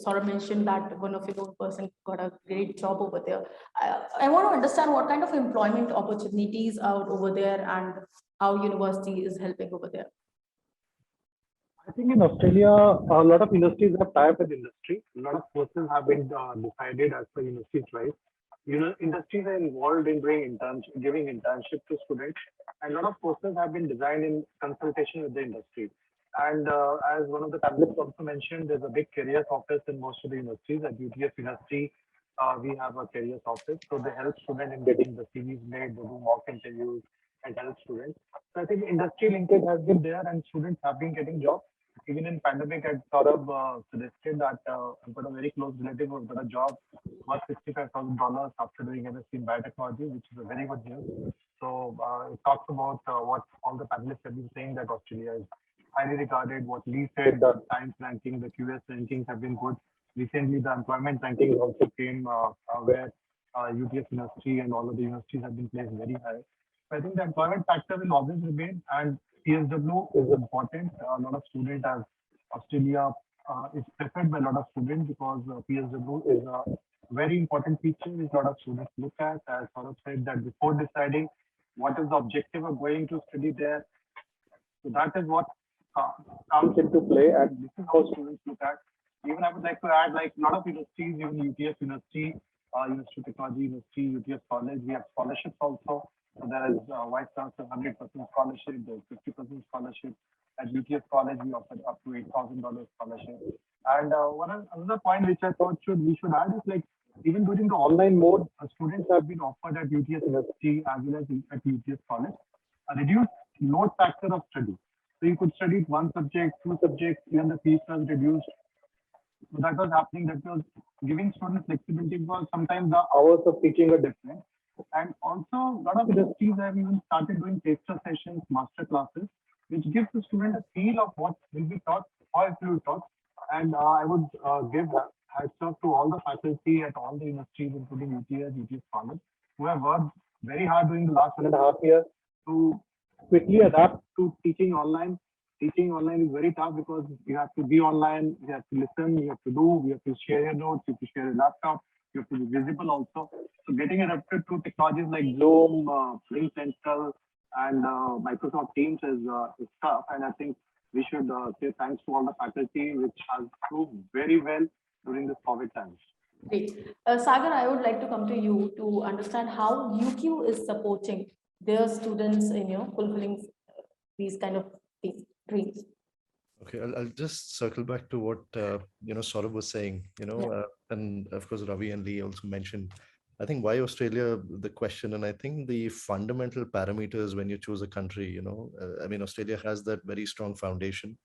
Saurabh mentioned that one of your own person got a great job over there. I want to understand what kind of employment opportunities are over there and how university is helping over there. I think in Australia, a lot of universities have tied up with industry. A lot of courses have been decided as per university choice. Industries are involved in doing giving internship to students, and a lot of courses have been designed in consultation with the industry. And as one of the panelists also mentioned, there's a big careers office in most of the universities. At UTS University, we have a careers office, so they help students in getting the CVs made, they do mock interviews, and help students. So I think industry linkage has been there, and students have been getting jobs. Even in pandemic, I sort of suggested that I've got a very close relative who got a job worth $65,000 after doing MSc in biotechnology, which is a very good news. So it talks about what all the panelists have been saying, that Australia is highly regarded. What Lee said, the Times ranking, the QS rankings have been good. Recently, the employment rankings also came where UTS University and all of the universities have been placed very high. So I think the employment factor will always remain, and PSW is important. A lot of students, as Australia is preferred by a lot of students because PSW is a very important feature which a lot of students look at. As Saurabh said, that before deciding what is the objective of going to study there, so that is what comes into play, and this is how students look at. Even I would like to add, like a lot of universities, even UTS University, University of Technology University, UTS College, we have scholarships also. So there is Vice Chancellor 100% scholarship, there's 50% scholarship. At UTS College, we offer up to $8,000 scholarship. And another point which I thought we should add is, like, even during the online mode, students have been offered at UTS University as well as at UTS College a reduced load factor of study. So you could study one subject, two subjects, even the fees was reduced. So that was happening. That was giving students flexibility because sometimes the hours of teaching are different. And also, a lot of industries have even started doing taster sessions, master classes, which gives the student a feel of what will be taught, how it will be taught. And I would give hats off to all the faculty at all the universities, including UTS, UTS College, who have worked very hard during the last 1.5 years to quickly adapt to teaching online. Teaching online is very tough because you have to be online, you have to listen, you have to do, you have to share your notes, you have to share your laptop, you have to be visible also. So getting adapted to technologies like Zoom, Link Central, and Microsoft Teams is tough. And I think we should say thanks to all the faculty, which has proved very well during this COVID times. Great. Sagar, I would like to come to you to understand how UQ is supporting their students in fulfilling these kind of dreams. Okay, I'll just circle back to what Saurabh was saying. And of course Ravi and Lee also mentioned. I think why Australia, the question, and I think the fundamental parameters when you choose a country. I mean, Australia has that very strong foundation.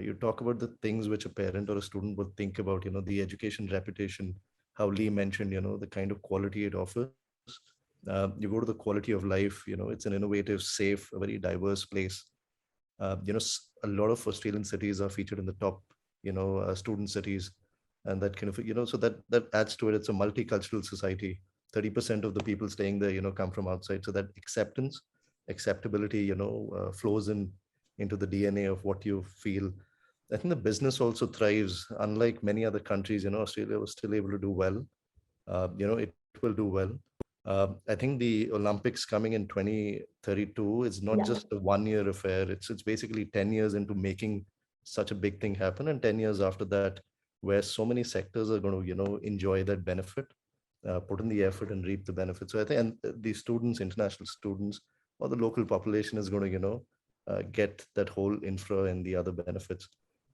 You talk about the things which a parent or a student would think about. The education reputation. How Lee mentioned. The kind of quality it offers. You go to the quality of life. It's an innovative, safe, a very diverse place. A lot of Australian cities are featured in the top, student cities, and that kind of, so that adds to it. It's a multicultural society. 30% of the people staying there, come from outside. So that acceptability, flows into the DNA of what you feel. I think the business also thrives. Unlike many other countries, Australia was still able to do well. It will do well. I think the Olympics coming in 2032 is not just a 1-year affair. It's basically 10 years into making such a big thing happen, and 10 years after that, where so many sectors are going to, enjoy that benefit, put in the effort and reap the benefits. So I think, and the students, international students, or the local population is going to, get that whole infra and the other benefits.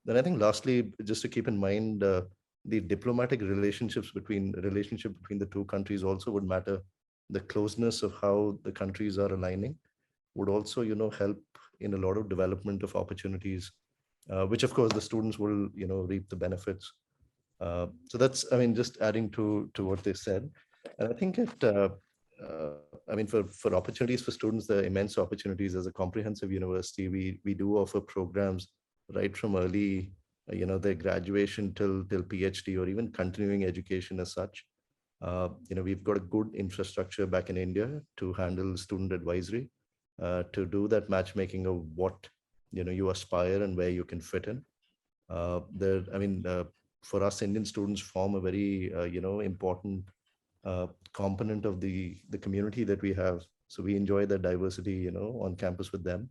Then I think lastly, just to keep in mind, the diplomatic relationship between the two countries also would matter. the closeness of how the countries are aligning would also, help in a lot of development of opportunities, which of course the students will, reap the benefits. So that's, I mean, just adding to what they said. And I think I mean, for opportunities for students, there are immense opportunities. As a comprehensive university, we do offer programs right from early, their graduation till PhD or even continuing education as such. We've got a good infrastructure back in India to handle student advisory, to do that matchmaking of what, you aspire and where you can fit in. For us, Indian students form a very, important component of the community that we have. So we enjoy the diversity, on campus with them.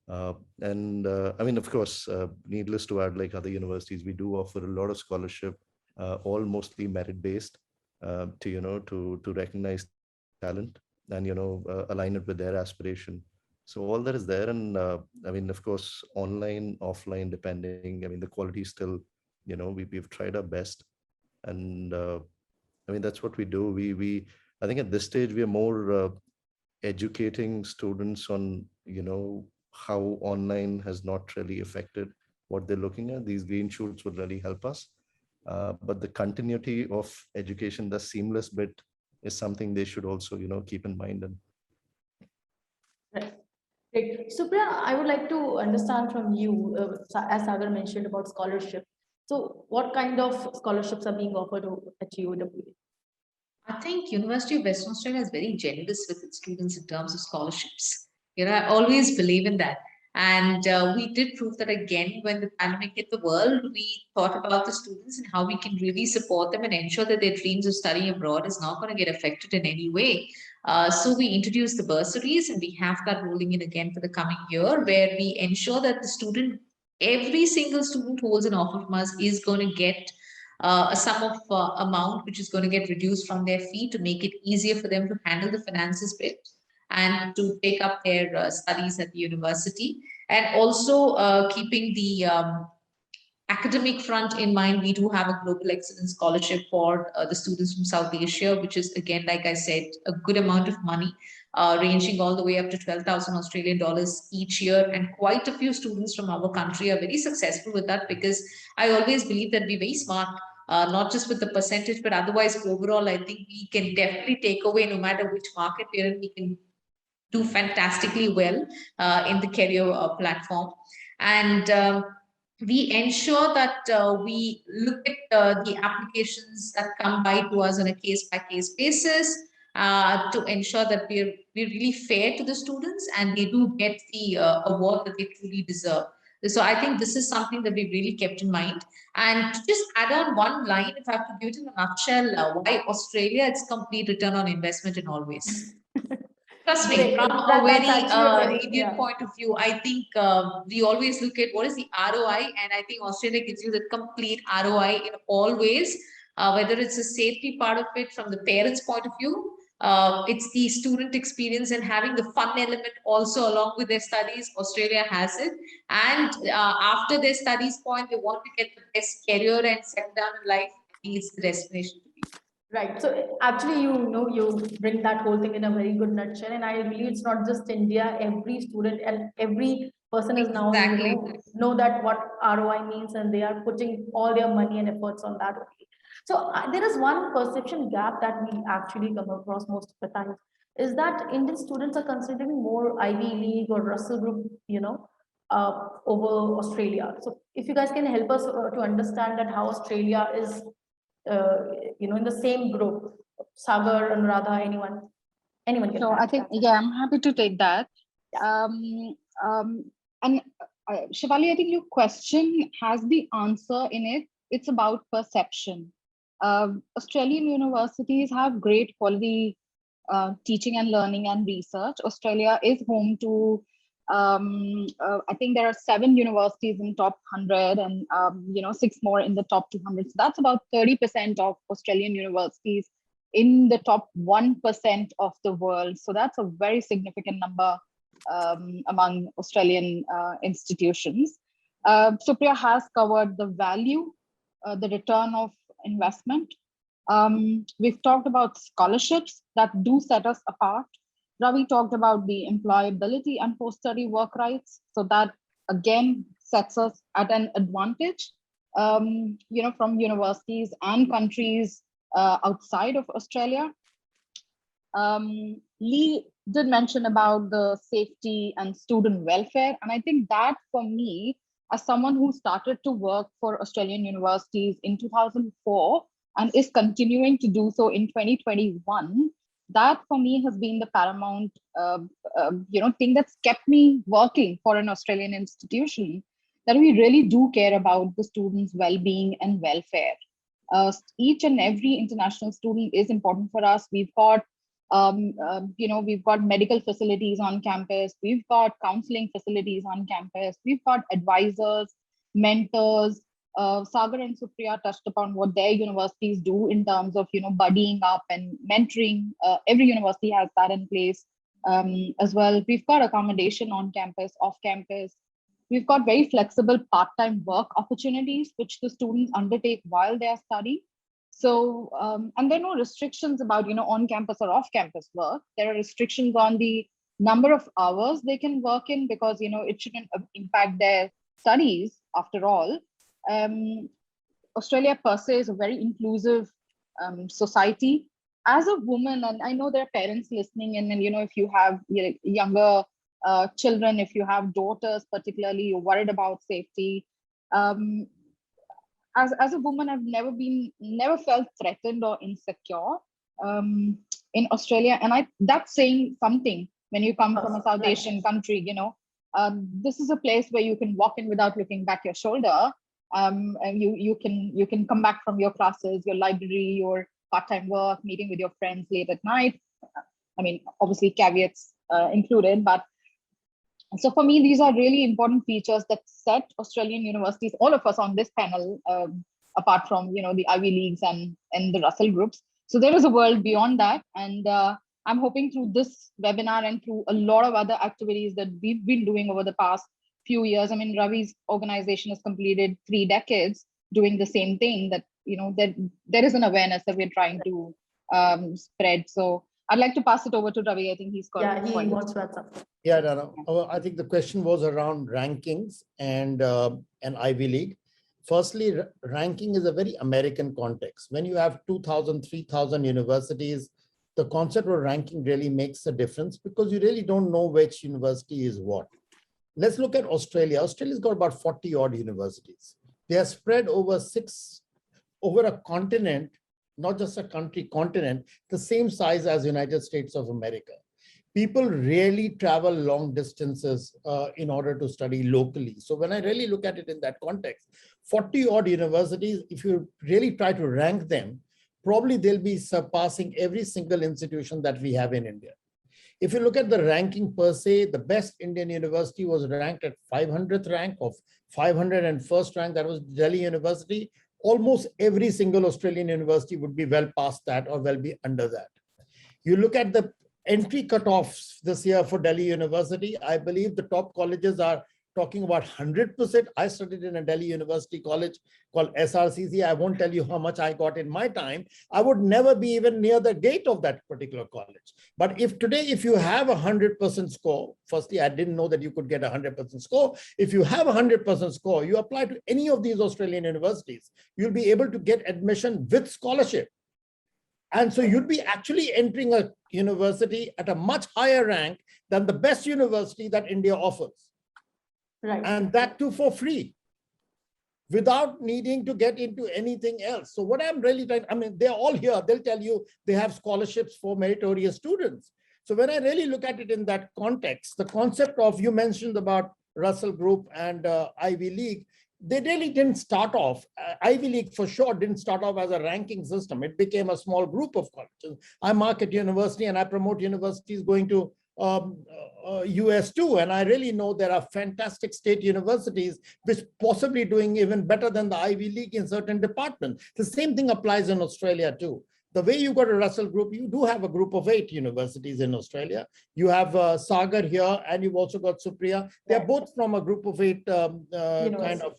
Of course, needless to add, like other universities, we do offer a lot of scholarship, all mostly merit-based, to recognize talent and, align it with their aspiration. So all that is there. And of course, online, offline, depending, the quality is still, we've tried our best. And that's what we do. I think at this stage, we are more educating students on, how online has not really affected what they're looking at. These green shoots would really help us. But the continuity of education, the seamless bit, is something they should also, keep in mind. And Right. Great. Supriya, I would like to understand from you, as Sagar mentioned about scholarship. So what kind of scholarships are being offered at UW? I think University of Western Australia is very generous with its students in terms of scholarships. I always believe in that. And we did prove that again when the pandemic hit the world. We thought about the students and how we can really support them and ensure that their dreams of studying abroad is not going to get affected in any way. So we introduced the bursaries, and we have that rolling in again for the coming year, where we ensure that the student, every single student who holds an offer from us, is going to get a sum of amount which is going to get reduced from their fee to make it easier for them to handle the finances bit and to take up their studies at the university. And also keeping the academic front in mind, we do have a global excellence scholarship for the students from South Asia, which is, again, like I said, a good amount of money, ranging all the way up to 12,000 Australian dollars each year. And quite a few students from our country are very successful with that, because I always believe that we're very smart, not just with the percentage, but otherwise overall, I think we can definitely take away, no matter which market we're in, we can do fantastically well in the career platform. And we ensure that we look at the applications that come by to us on a case-by-case basis, to ensure that we're really fair to the students and they do get the award that they truly deserve. So I think this is something that we've really kept in mind. And to just add on one line, if I have to give it in a nutshell, why Australia, it's complete return on investment in all ways. Trust me, from a very Indian point of view, I think we always look at what is the ROI, and I think Australia gives you the complete ROI in all ways, whether it's the safety part of it from the parents' point of view, it's the student experience and having the fun element also along with their studies. Australia has it, and after their studies point, they want to get the best career and settle down in life. I think it's the destination to be. Right. So actually, you bring that whole thing in a very good nutshell. And I believe it's not just India, every student and every person is now, know that what ROI means, and they are putting all their money and efforts on that only. So there is one perception gap that we actually come across most of the time, is that Indian students are considering more Ivy League or Russell Group, over Australia. So if you guys can help us to understand that how Australia is in the same group, Sagar, Anuradha, anyone can. So I think, I'm happy to take that. Yeah. And Shivali, I think your question has the answer in it. It's about perception. Australian universities have great quality teaching and learning and research. Australia is home to I think there are 7 universities in top 100 and 6 more in the top 200. So that's about 30% of Australian universities in the top 1% of the world. So that's a very significant number among Australian institutions. Supriya has covered the value, the return of investment. We've talked about scholarships that do set us apart. Ravi talked about the employability and post-study work rights. So that again sets us at an advantage, from universities and countries outside of Australia. Lee did mention about the safety and student welfare. And I think that for me, as someone who started to work for Australian universities in 2004 and is continuing to do so in 2021, that for me has been the paramount thing that's kept me working for an Australian institution, that we really do care about the students' well-being and welfare. Each and every international student is important for us. We've got we've got medical facilities on campus, we've got counseling facilities on campus, we've got advisors, mentors. Sagar and Supriya touched upon what their universities do in terms of, buddying up and mentoring. Every university has that in place as well. We've got accommodation on campus, off campus. We've got very flexible part-time work opportunities, which the students undertake while they are studying. So, and there are no restrictions about, on-campus or off-campus work. There are restrictions on the number of hours they can work in, because, it shouldn't impact their studies after all. Australia per se is a very inclusive society. As a woman, and I know there are parents listening in, and, if you have younger children, if you have daughters, particularly, you're worried about safety. As a woman, I've never felt threatened or insecure in Australia. And that's saying something when you come from a South Asian country, this is a place where you can walk in without looking back your shoulder. And you can come back from your classes, your library, your part-time work, meeting with your friends late at night. I mean, obviously caveats included, but so for me, these are really important features that set Australian universities, all of us on this panel, apart from, the Ivy Leagues and the Russell groups. So there is a world beyond that. And I'm hoping through this webinar and through a lot of other activities that we've been doing over the past few years. I mean, Ravi's organization has completed 3 decades doing the same thing, that, that there is an awareness that we're trying to spread. So I'd like to pass it over to Ravi. I think he's got he wants to add something. Yeah, no. I think the question was around rankings and Ivy League. Firstly, ranking is a very American context. When you have 2,000, 3,000 universities, the concept of ranking really makes a difference, because you really don't know which university is what. Let's look at Australia. Australia's got about 40 odd universities. They are spread over a continent, not just a country, continent, the same size as United States of America. People really travel long distances in order to study locally. So when I really look at it in that context, 40 odd universities, if you really try to rank them, probably they'll be surpassing every single institution that we have in India. If you look at the ranking per se, the best Indian university was ranked at 500th rank of 501st rank, that was Delhi University. Almost every single Australian university would be well past that or well be under that. You look at the entry cutoffs this year for Delhi University, I believe the top colleges are talking about 100%. I studied in a Delhi University college called SRCC. I won't tell you how much I got in my time. I would never be even near the gate of that particular college. But if today, if you have a 100% score, firstly, I didn't know that you could get a 100% score. If you have a 100% score, you apply to any of these Australian universities, you'll be able to get admission with scholarship. And so you'd be actually entering a university at a much higher rank than the best university that India offers. Right. And that too for free, without needing to get into anything else. So what I'm really trying, I mean, they're all here. They'll tell you they have scholarships for meritorious students. So when I really look at it in that context, the concept of, you mentioned about Russell Group and Ivy League, they really didn't start off. Ivy League for sure didn't start off as a ranking system. It became a small group of colleges. I market university and I promote universities going to US too. And I really know there are fantastic state universities which possibly doing even better than the Ivy League in certain departments. The same thing applies in Australia too. The way you got a Russell Group, you do have a group of 8 universities in Australia. You have Sagar here, and you've also got Supriya. They're both from a group of 8 kind of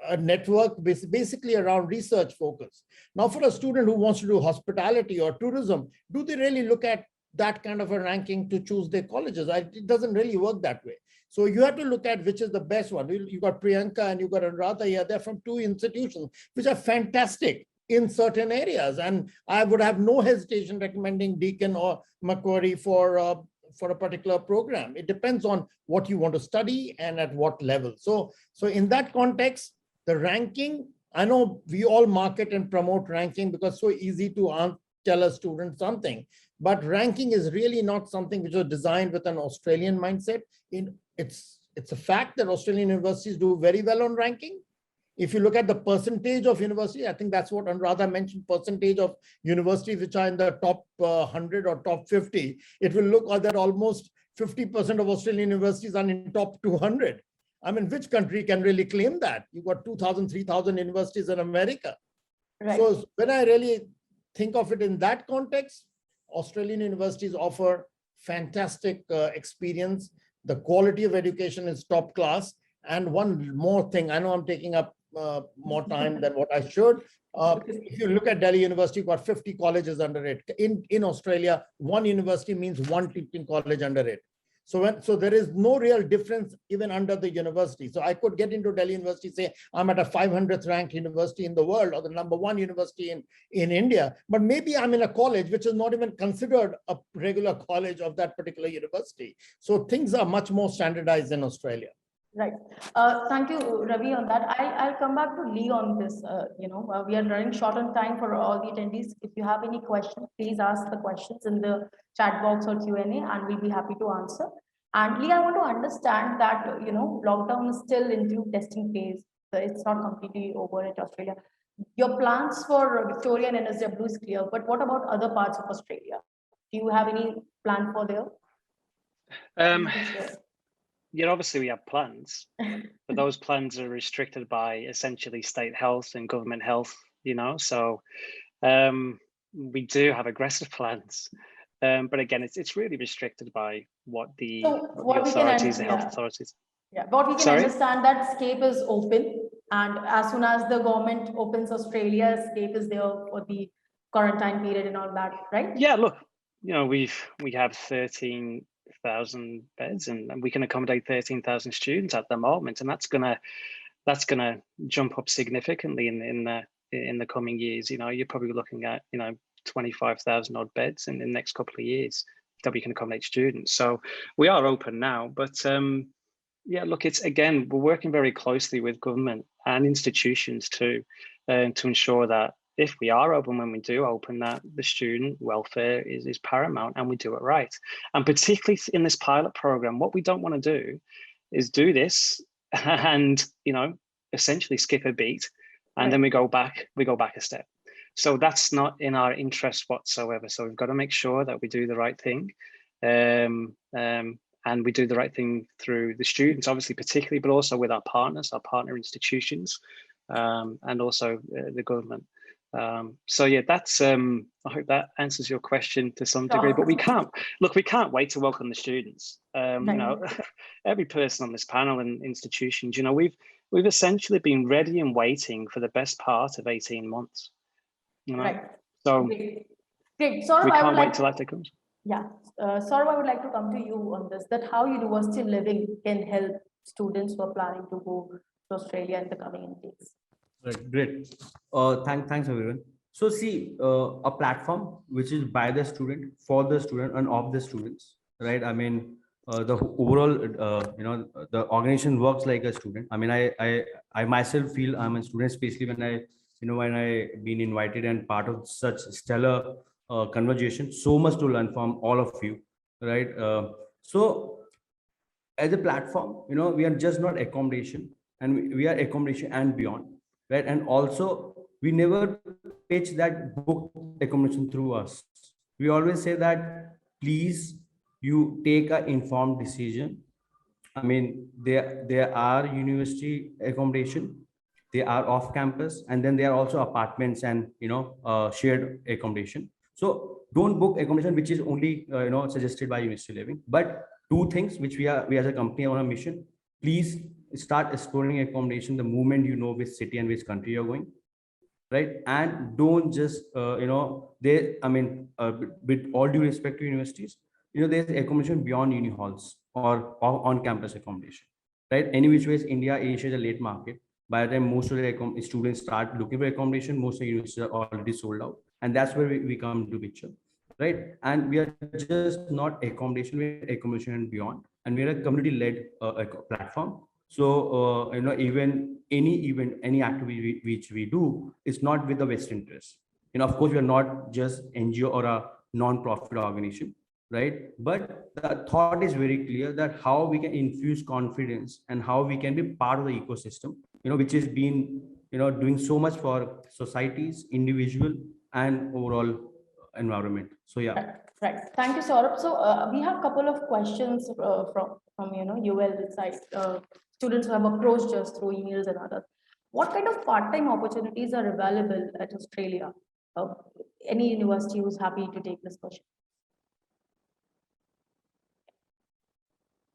a network basically around research focus. Now, for a student who wants to do hospitality or tourism, do they really look at that kind of a ranking to choose their colleges? It doesn't really work that way. So you have to look at which is the best one. You got Priyanka and you got Anuradha here. They're from two institutions which are fantastic in certain areas. And I would have no hesitation recommending Deakin or Macquarie for a particular program. It depends on what you want to study and at what level. So in that context, the ranking, I know we all market and promote ranking because it's so easy to tell a student something, but ranking is really not something which was designed with an Australian mindset. It's a fact that Australian universities do very well on ranking. If you look at the percentage of university, I think that's what Anuradha mentioned, percentage of universities which are in the top 100 or top 50, it will look that almost 50% of Australian universities are in top 200. I mean, which country can really claim that? You've got 2,000, 3,000 universities in America. Right. So when I really think of it in that context, Australian universities offer fantastic experience. The quality of education is top class. And one more thing, I know I'm taking up more time than what I should. If you look at Delhi University, you've got 50 colleges under it. In Australia, one university means one teaching college under it. So there is no real difference even under the university. So I could get into Delhi University, say I'm at a 500th ranked university in the world or the #1 university in India, but maybe I'm in a college which is not even considered a regular college of that particular university. So things are much more standardized in Australia. Right. Thank you, Ravi, on that. I'll come back to Lee on this. We are running short on time for all the attendees. If you have any questions, please ask the questions in the chat box or Q&A, and we'll be happy to answer. And Lee, I want to understand that, lockdown is still into testing phase. So it's not completely over at Australia. Your plans for Victoria and NSW is clear, but what about other parts of Australia? Do you have any plan for there? Yeah, obviously we have plans, but those plans are restricted by essentially state health and government health, so we do have aggressive plans. But again, it's really restricted by what the authorities, the health authorities. Yeah, but we can understand that SCAPE is open, and as soon as the government opens Australia, SCAPE is there for the quarantine period and all that, right? Yeah, look, we have 13,000 beds, and we can accommodate 13,000 students at the moment, and that's gonna jump up significantly in the coming years. You're probably looking at 25,000 odd beds in the next couple of years that we can accommodate students. So we are open now, but yeah, look, we're working very closely with government and institutions to ensure that if we are open, when we do open, that the student welfare is paramount and we do it right. And particularly in this pilot program, what we don't want to do is do this and essentially skip a beat and then we go back a step. So that's not in our interest whatsoever. So we've got to make sure that we do the right thing, and we do the right thing through the students, obviously, particularly, but also with our partners, our partner institutions, and also the government. So yeah, that's I hope that answers your question to some degree, but we can't wait to welcome the students. Every person on this panel and institutions, we've essentially been ready and waiting for the best part of 18 months. Right. So great. We can't wait till that day comes. Yeah. Saurav, I would like to come to you on this, that how university living can help students who are planning to go to Australia in the coming intakes. Right, great. Thanks everyone. So see, a platform which is by the student, for the student, and of the students, right? I mean, the overall, the organization works like a student. I mean, I myself feel I'm a student, especially when I been invited and part of such stellar conversation. So much to learn from all of you, right? So as a platform, we are just not accommodation, and we are accommodation and beyond. Right. And also, we never pitch that book accommodation through us. We always say that, please, you take an informed decision. I mean, there are university accommodation, they are off campus, and then there are also apartments and, shared accommodation. So don't book accommodation, which is only, suggested by University Living. But two things which we as a company on a mission, please start exploring accommodation the moment you know which city and which country you're going, right? And don't just with all due respect to universities, there's accommodation beyond uni halls or on campus accommodation, right? Any which ways, India, Asia is a late market. By the time most of the students start looking for accommodation, most of the universities are already sold out, and that's where we come to picture, right? And we are just not accommodation, we're accommodation and beyond, and we're a community-led platform. So even any event, any activity which we do is not with the vested interest. Of course, we are not just NGO or a non-profit organization, right? But the thought is very clear that how we can infuse confidence and how we can be part of the ecosystem, which has been, doing so much for societies, individual, and overall environment. So yeah. Right. Thank you, Saurabh. So we have a couple of questions from UL side. Students who have approached us through emails and others. What kind of part-time opportunities are available at Australia? Any university who's happy to take this question?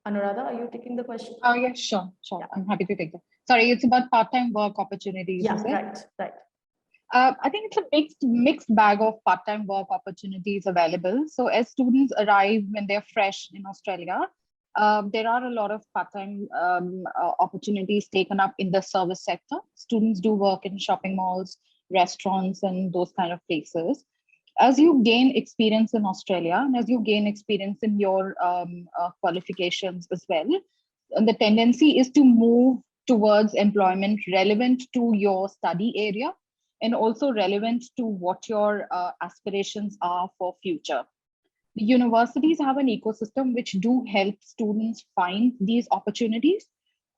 Anuradha, are you taking the question? Oh, yeah, sure. Yeah. I'm happy to take that. Sorry, it's about part-time work opportunities. Yeah, is it? right. I think it's a mixed bag of part-time work opportunities available. So as students arrive when they're fresh in Australia, there are a lot of part-time opportunities taken up in the service sector. Students do work in shopping malls, restaurants, and those kind of places. As you gain experience in Australia, and as you gain experience in your qualifications as well, the tendency is to move towards employment relevant to your study area and also relevant to what your aspirations are for future. The universities have an ecosystem which do help students find these opportunities.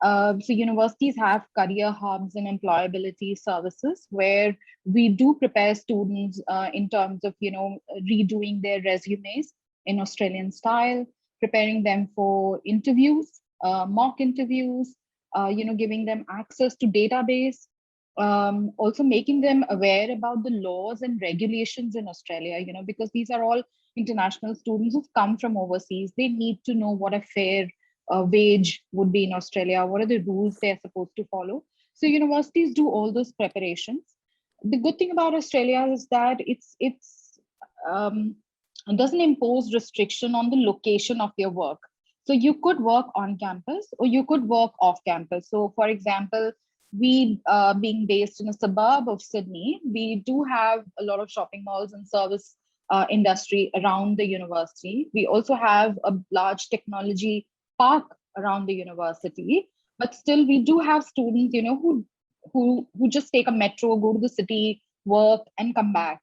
So universities have career hubs and employability services where we do prepare students in terms of, redoing their resumes in Australian style, preparing them for interviews, mock interviews, giving them access to database, also making them aware about the laws and regulations in Australia, because these are all international students who've come from overseas. They need to know what a fair wage would be in Australia, what are the rules they're supposed to follow. So universities do all those preparations. The good thing about Australia is that it doesn't impose restriction on the location of your work. So you could work on campus or you could work off campus. So for example, we being based in a suburb of Sydney, we do have a lot of shopping malls and service industry around the university. We also have a large technology park around the university, but still we do have students, who just take a metro, go to the city, work and come back.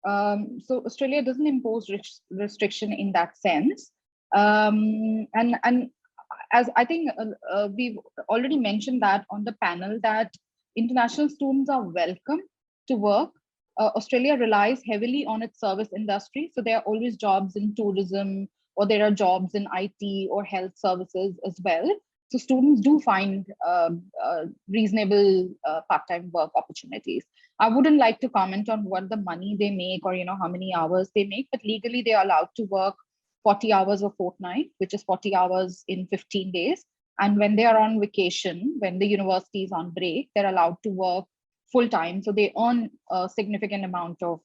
So Australia doesn't impose restriction in that sense. And as I think we've already mentioned that on the panel, that international students are welcome to work. Australia relies heavily on its service industry. So there are always jobs in tourism, or there are jobs in IT or health services as well. So students do find reasonable part-time work opportunities. I wouldn't like to comment on what the money they make or how many hours they make, but legally they are allowed to work 40 hours a fortnight, which is 40 hours in 15 days. And when they are on vacation, when the university is on break, they're allowed to work full time. So they earn a significant amount of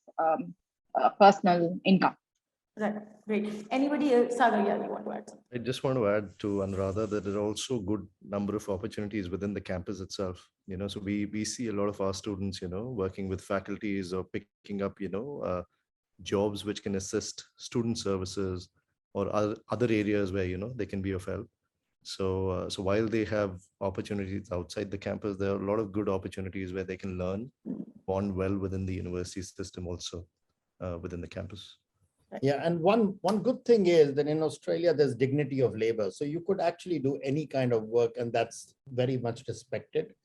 personal income. Right, great. Anybody else? Sagar, yeah, you want to add something? I just want to add to Anuradha that there are also good number of opportunities within the campus itself. So we see a lot of our students, working with faculties or picking up, jobs which can assist student services or other areas where, they can be of help. So while they have opportunities outside the campus, there are a lot of good opportunities where they can learn, bond well within the university system also within the campus. Yeah, and one good thing is that in Australia, there's dignity of labor. So you could actually do any kind of work, and that's very much respected.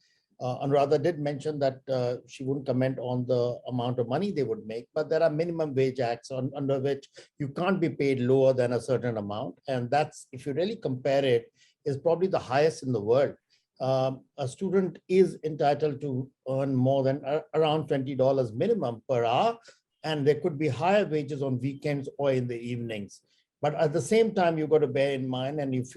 Anuradha did mention that she wouldn't comment on the amount of money they would make, but there are minimum wage acts under which you can't be paid lower than a certain amount. And that's, if you really compare it, is probably the highest in the world. A student is entitled to earn more than around $20 minimum per hour. And there could be higher wages on weekends or in the evenings. But at the same time, you've got to bear in mind, and if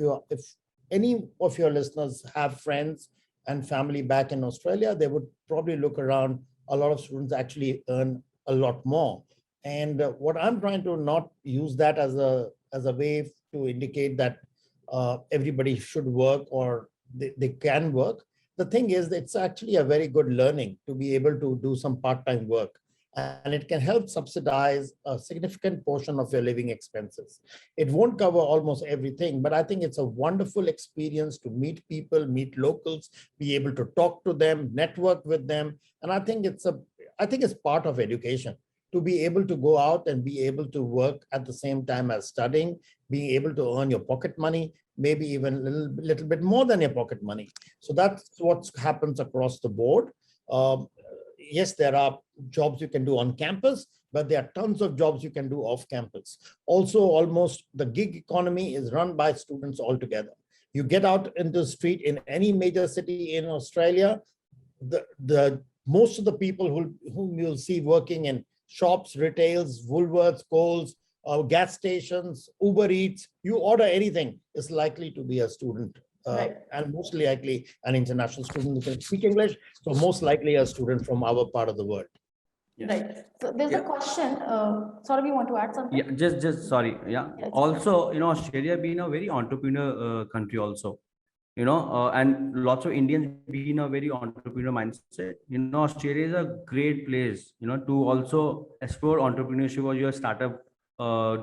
any of your listeners have friends and family back in Australia, they would probably look around. A lot of students actually earn a lot more. And what I'm trying to not use that as a way to indicate that everybody should work or they can work. The thing is, it's actually a very good learning to be able to do some part-time work. And it can help subsidize a significant portion of your living expenses. It won't cover almost everything, but I think it's a wonderful experience to meet people, meet locals, be able to talk to them, network with them. And I think it's part of education to be able to go out and be able to work at the same time as studying, being able to earn your pocket money, maybe even a little bit more than your pocket money. So that's what happens across the board. Yes, there are jobs you can do on campus, but there are tons of jobs you can do off campus. Also, almost the gig economy is run by students altogether. You get out into the street in any major city in Australia, the most of the people whom you'll see working in shops, retails, Woolworths, Coles, gas stations, Uber Eats, you order anything, is likely to be a student. Right. And most likely an international student who can speak English. So most likely a student from our part of the world. Yes. Right. So there's Yeah. a question. Sorry, we want to add something? Yeah, just sorry. Yeah. Yes. Also, Australia being a very entrepreneur country also, and lots of Indians being a very entrepreneur mindset. Australia is a great place, to also explore entrepreneurship or your startup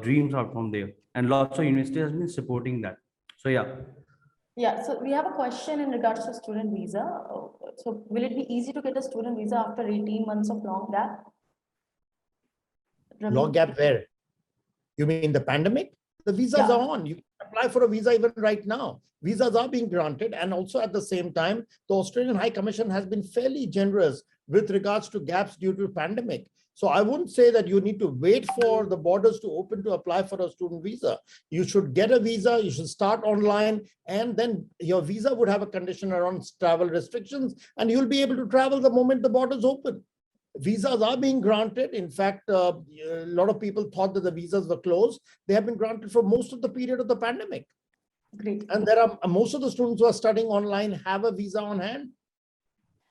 dreams are from there. And lots of universities has been supporting that. So yeah. Yeah, so we have a question in regards to student visa. So will it be easy to get a student visa after 18 months of long gap? Long gap where? You mean the pandemic? The visas are on. You can apply for a visa even right now. Visas are being granted. And also at the same time, the Australian High Commission has been fairly generous with regards to gaps due to pandemic. So I wouldn't say that you need to wait for the borders to open to apply for a student visa. You should get a visa, you should start online, and then your visa would have a condition around travel restrictions, and you'll be able to travel the moment the borders open. Visas are being granted. In fact, a lot of people thought that the visas were closed. They have been granted for most of the period of the pandemic. Great. And there are most of the students who are studying online have a visa on hand.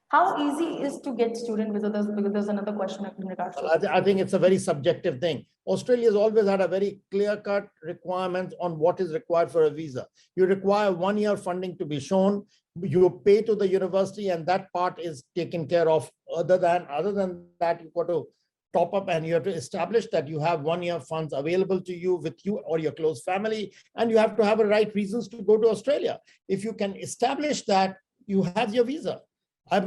How easy is to get student visa? Because there's another question in regards to I think it's a very subjective thing. Australia has always had a very clear-cut requirements on what is required for a visa. You require 1 year funding to be shown. You pay to the university, and that part is taken care of. Other than that, you've got to top up, and you have to establish that you have 1 year funds available to you with you or your close family, and you have to have the right reasons to go to Australia. If you can establish that, you have your visa. I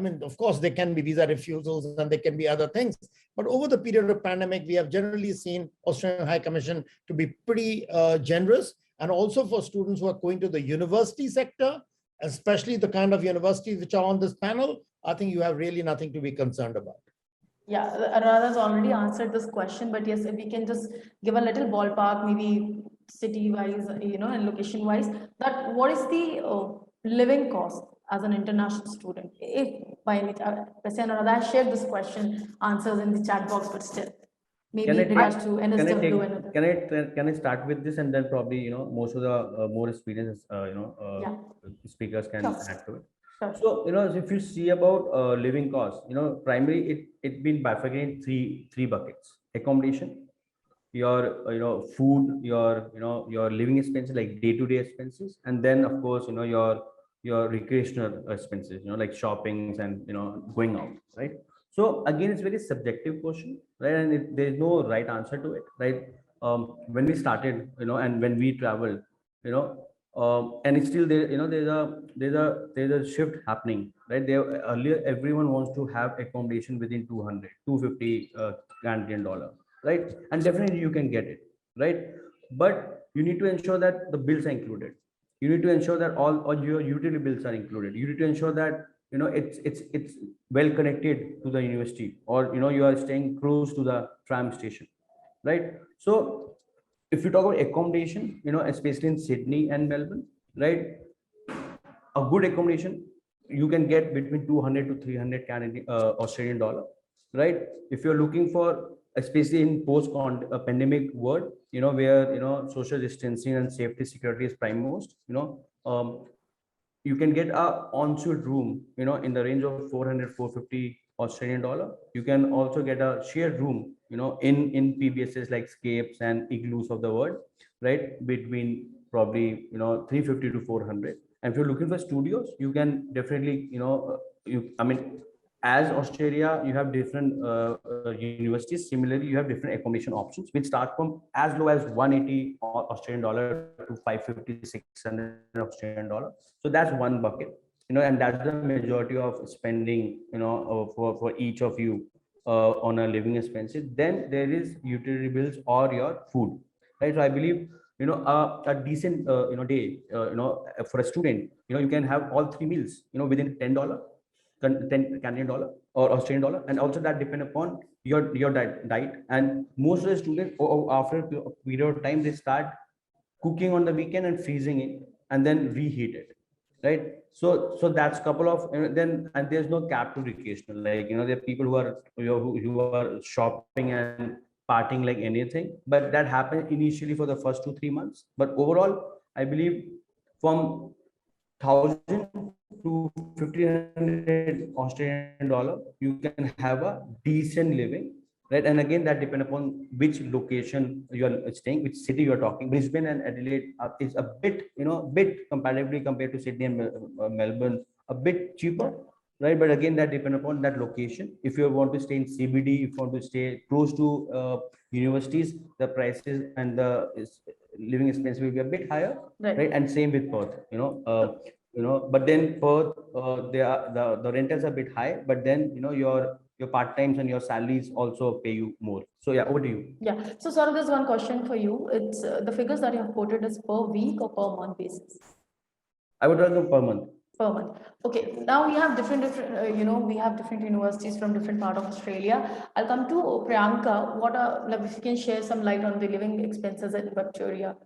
mean, of course, there can be visa refusals and there can be other things. But over the period of pandemic, we have generally seen Australian High Commission to be pretty generous. And also for students who are going to the university sector, especially the kind of universities which are on this panel, I think you have really nothing to be concerned about. Yeah, Radha's already answered this question, but yes, if we can just give a little ballpark, maybe city-wise, and location-wise, that what is the living cost as an international student? If by any chance, Radha shared this question, answers in the chat box, but still, maybe in regards to NSW and other. Can I start with this, and then probably most of the more experienced speakers can add to it. Sure. So if you see about living costs, primarily it's been bifurcated in three buckets: accommodation, your food, your living expenses like day-to-day expenses, and then of course your recreational expenses, like shoppings and going out, right? So again, it's very subjective question, right? And there's no right answer to it, right? When we started, and when we traveled, and it's still there, there's a shift happening, right? There earlier, everyone wants to have accommodation within 250 Canadian dollar, right? And definitely you can get it, right? But you need to ensure that the bills are included. You need to ensure that all your utility bills are included. You need to ensure that it's well connected to the university, or you are staying close to the tram station, right? So if you talk about accommodation, especially in Sydney and Melbourne, right, a good accommodation you can get between 200 to 300 Canadian Australian dollar, right? If you're looking for especially in post-pandemic world, where, social distancing and safety security is prime most, you can get a ensuite room, in the range of 400, 450 Australian dollar. You can also get a shared room, in PBSs like Scapes and Igloos of the world, right? Between probably, 350 to 400. And if you're looking for studios, you can definitely, I mean, as Australia, you have different universities. Similarly, you have different accommodation options, which start from as low as 180 Australian dollar to 550, 600 Australian dollar. So that's one bucket, and that's the majority of spending, for each of you on a living expenses. Then there is utility bills or your food, right? So I believe, a decent, day, for a student, you can have all three meals, within $10. 10 Canadian dollar or Australian dollar, and also that depend upon your diet. And most of the students, after a period of time, they start cooking on the weekend and freezing it and then reheat it, right? So that's couple of, then, and there's no cap to recreational, like, there are people who are shopping and partying like anything, but that happens initially for the first 2-3 months. But overall, I believe from 1,000 to 1,500 Australian dollar, you can have a decent living, right? And again, that depend upon which location you are staying, which city you are talking. Brisbane and Adelaide is a bit, bit comparatively compared to Sydney and Melbourne, a bit cheaper, right? But again, that depend upon that location. If you want to stay in CBD, if you want to stay close to universities, the prices and the living expense will be a bit higher, right? And same with Perth, but then Perth, they are the rentals are a bit high, but then, your part times and your salaries also pay you more. So yeah, over to you. Yeah. So Saurabh, there's one question for you. It's the figures that you have quoted is per week or per month basis? I would rather per month. Per month. Okay. Now we have different, we have different universities from different part of Australia. I'll come to Priyanka. What are, like, if you can share some light on the living expenses in Victoria?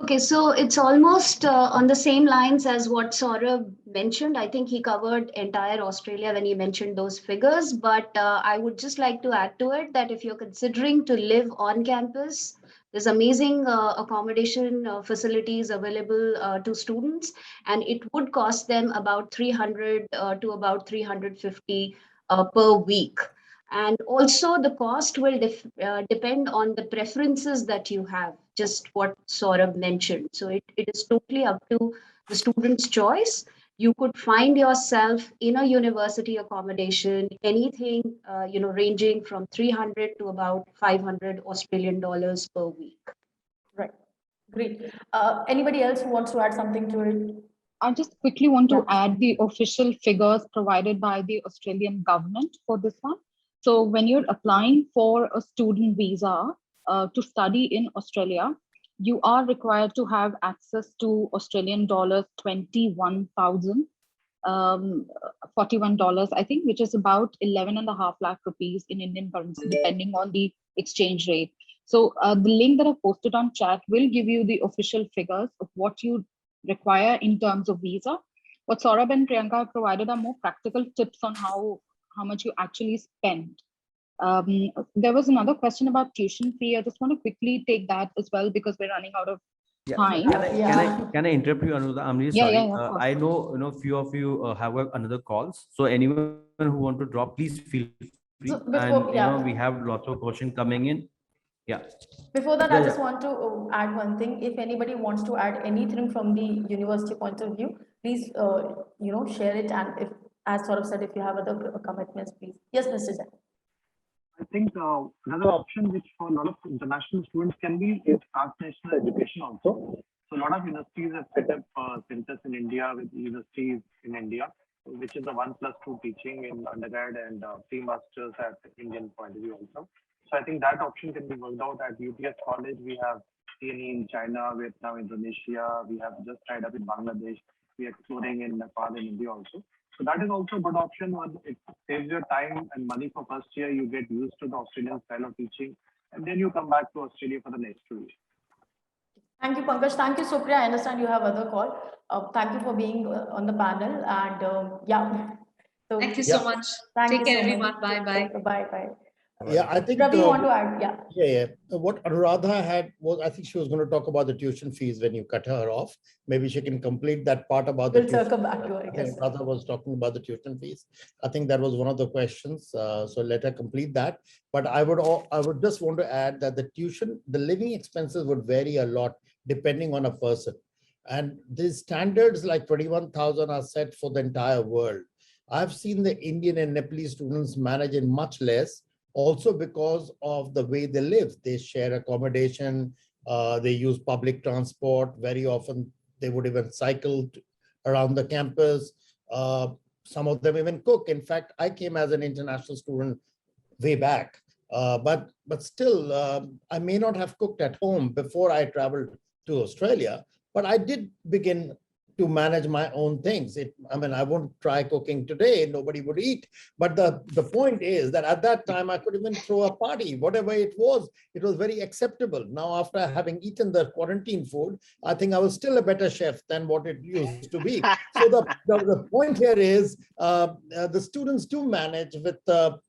Okay, so it's almost on the same lines as what Saurabh mentioned. I think he covered entire Australia when he mentioned those figures, but I would just like to add to it that if you're considering to live on campus, there's amazing accommodation facilities available to students, and it would cost them about 300 to about 350 per week. And also the cost will depend on the preferences that you have, just what Saurabh mentioned. So it is totally up to the student's choice. You could find yourself in a university accommodation, anything, ranging from 300 to about 500 Australian dollars per week. Right. Great. Anybody else who wants to add something to it? I just quickly want to add the official figures provided by the Australian government for this one. So when you're applying for a student visa to study in Australia, you are required to have access to Australian dollars 21,000, $41, I think, which is about 11.5 lakh rupees in Indian currency, depending on the exchange rate. So the link that I posted on chat will give you the official figures of what you require in terms of visa. What Saurabh and Priyanka provided are more practical tips on how much you actually spend. There was another question about tuition fee. I just want to quickly take that as well because we're running out of time. Can I interrupt you, Anuradha? I'm really sorry. I know, few of you have another calls. So anyone who want to drop, please feel free. So before, we have lots of questions coming in. Yeah. Before that, I just want to add one thing. If anybody wants to add anything from the university point of view, please, share it. And if, as Saurabh said, if you have other commitments, please. Yes, Mr. Jain. I think another option which for a lot of international students can be is transnational education also. So a lot of universities have set up centers in India with universities in India, which is the 1+2 teaching in undergrad and pre-masters at Indian point of view also. So I think that option can be worked out at UTS College. We have CNE in China, Vietnam, Indonesia. We have just tied up in Bangladesh. We are exploring in Nepal and India also. So that is also a good option. It saves your time and money for first year. You get used to the Australian style of teaching, and then you come back to Australia for the next 2 years. Thank you, Pankaj. Thank you, Supriya. I understand you have other call. Thank you for being on the panel. And yeah. So, thank you so much. Take care, everyone. Bye-bye. Bye-bye. Yeah, I think. Ravi, you want to add? Yeah. Yeah. What Anuradha had was, I think she was going to talk about the tuition fees when you cut her off. Maybe she can complete that part about the We'll tuition. circle back to her, I guess. Anuradha was talking about the tuition fees. I think that was one of the questions. So let her complete that. But I would just want to add that the living expenses would vary a lot depending on a person. And these standards like 21,000 are set for the entire world. I've seen the Indian and Nepalese students manage in much less, also because of the way they live. They share accommodation, they use public transport. Very often they would even cycle around the campus. Some of them even cook. In fact, I came as an international student way back, but still, I may not have cooked at home before I traveled to Australia, but I did begin to manage my own things. I mean, I won't try cooking today, nobody would eat. But the point is that at that time, I could even throw a party, whatever it was very acceptable. Now, after having eaten the quarantine food, I think I was still a better chef than what it used to be. So the point here is the students do manage with a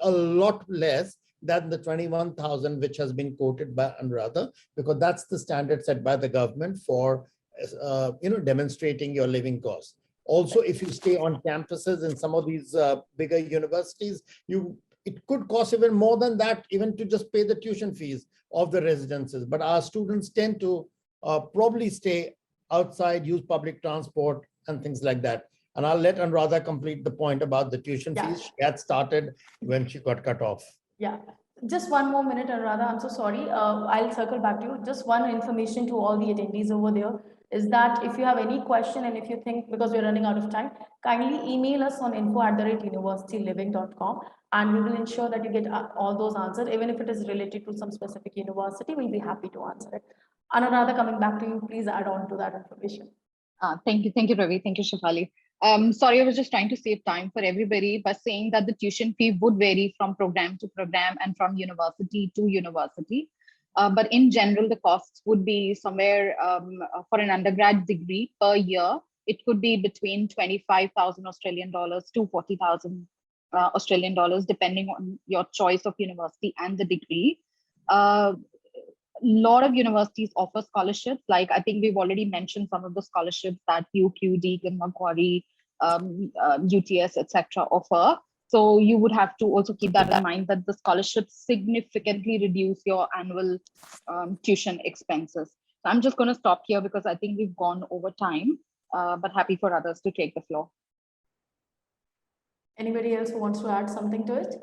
lot less than the 21,000, which has been quoted by Anuradha, because that's the standard set by the government for demonstrating your living costs. Also, if you stay on campuses in some of these bigger universities, it could cost even more than that, even to just pay the tuition fees of the residences. But our students tend to probably stay outside, use public transport and things like that. And I'll let Anuradha complete the point about the tuition fees. She had started when she got cut off. Yeah. Just one more minute, Anuradha. I'm so sorry. I'll circle back to you. Just one information to all the attendees over there is that if you have any question and if you think, because we're running out of time, kindly email us on info@universityliving.com and we will ensure that you get all those answered. Even if it is related to some specific university, we'll be happy to answer it. Anuradha, coming back to you, please add on to that information. Thank you, Ravi. Thank you, Shefali. Sorry, I was just trying to save time for everybody by saying that the tuition fee would vary from program to program and from university to university. But in general, the costs would be somewhere for an undergrad degree per year. It could be between 25,000 Australian dollars to 40,000 Australian dollars, depending on your choice of university and the degree. Lot of universities offer scholarships. Like I think we've already mentioned some of the scholarships that UQ, Deakin, Macquarie, UTS, etc. offer. So you would have to also keep that in mind that the scholarships significantly reduce your annual tuition expenses. So I'm just going to stop here because I think we've gone over time, but happy for others to take the floor. Anybody else who wants to add something to it?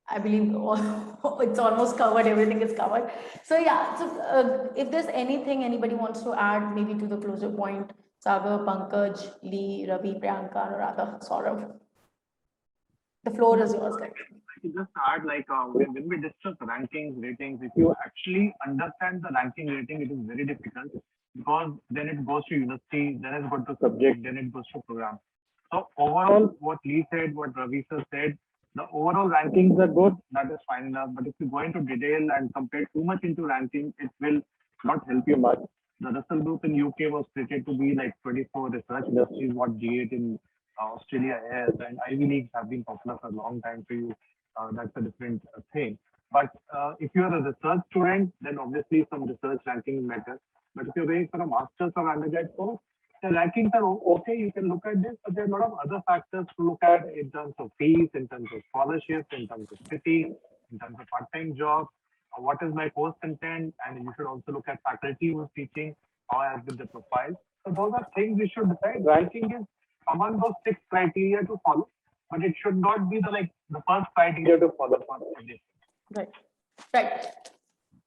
I believe it's almost covered, everything is covered. So yeah, so if there's anything anybody wants to add, maybe to the closure point, Sagar, Pankaj, Lee, Ravi, Priyanka, Anuradha, Saurav. The floor is yours, guys. I can just add, like when we discuss rankings, ratings, if you actually understand the ranking rating, it is very difficult because then it goes to university, then it goes to subject, then it goes to program. So overall, what Lee said, what Ravi sir said, the overall rankings are good, that is fine enough. But if you go into detail and compare too much into ranking, it will not help you much. The Russell Group in UK was created to be like 24 research industries, what G8 in Australia is, and Ivy Leagues have been popular for a long time for you. That's a different thing. But if you are a research student, then obviously some research ranking matters. But if you're going for a master's or undergrad course, the rankings are okay. You can look at this, but there are a lot of other factors to look at in terms of fees, in terms of scholarships, in terms of city, in terms of part-time jobs. What is my course content? And you should also look at faculty who is teaching, how I have built the profile. So those are things we should decide. Ranking is among those 6 criteria to follow, but it should not be the first criteria to follow for everything. Right.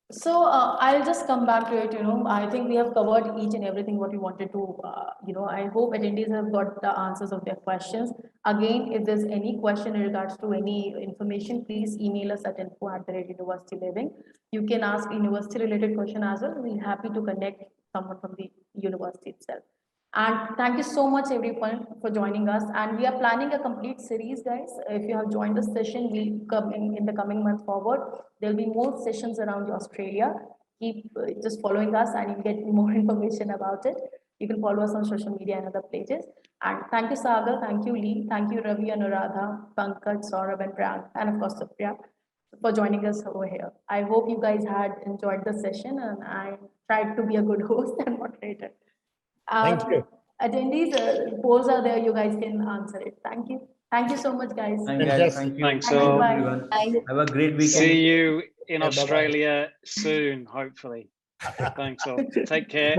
So I'll just come back to it. I think we have covered each and everything what we wanted to. I hope attendees have got the answers of their questions. Again, if there's any question in regards to any information, please email us at info@universityliving. You can ask university-related question as well. We'll be happy to connect someone from the university itself. And thank you so much, everyone, for joining us. And we are planning a complete series, guys. If you have joined the session, we'll come in the coming month forward. There'll be more sessions around Australia. Keep just following us and you'll get more information about it. You can follow us on social media and other places. And thank you, Sagar. Thank you, Lee. Thank you, Ravi, Anuradha, Pankaj, Saurabh, and Priyank, and of course, Supriya, for joining us over here. I hope you guys had enjoyed the session, and I tried to be a good host and moderator. Thank you. Attendees, polls are there. You guys can answer it. Thank you. Thank you so much, guys. Thank you, guys. Fantastic. Thank you. Thanks Thank you. all. Bye. Everyone. Bye. Have a great weekend. See you in Yeah, bye-bye. Australia soon, hopefully. Thanks all. Take care.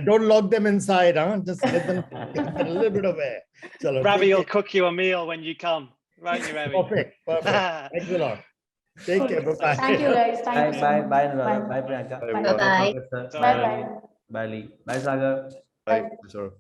Don't lock them inside, huh? Just let them get a little bit of air. Chalo, Ravi take will care. cook you a meal when you come. Right, you Ravi? Perfect. Thanks a lot. Take care. Bye-bye. Thank you, guys. Thank Bye, you so bye, much. bye, Anuradha. Bye, Priyanka. Bye, Bye. everyone. Bye. Pankaj sir. Bye. Bye, Bye. Ravi. Bye, Lee. Bye, Sagar. Bye. Sure.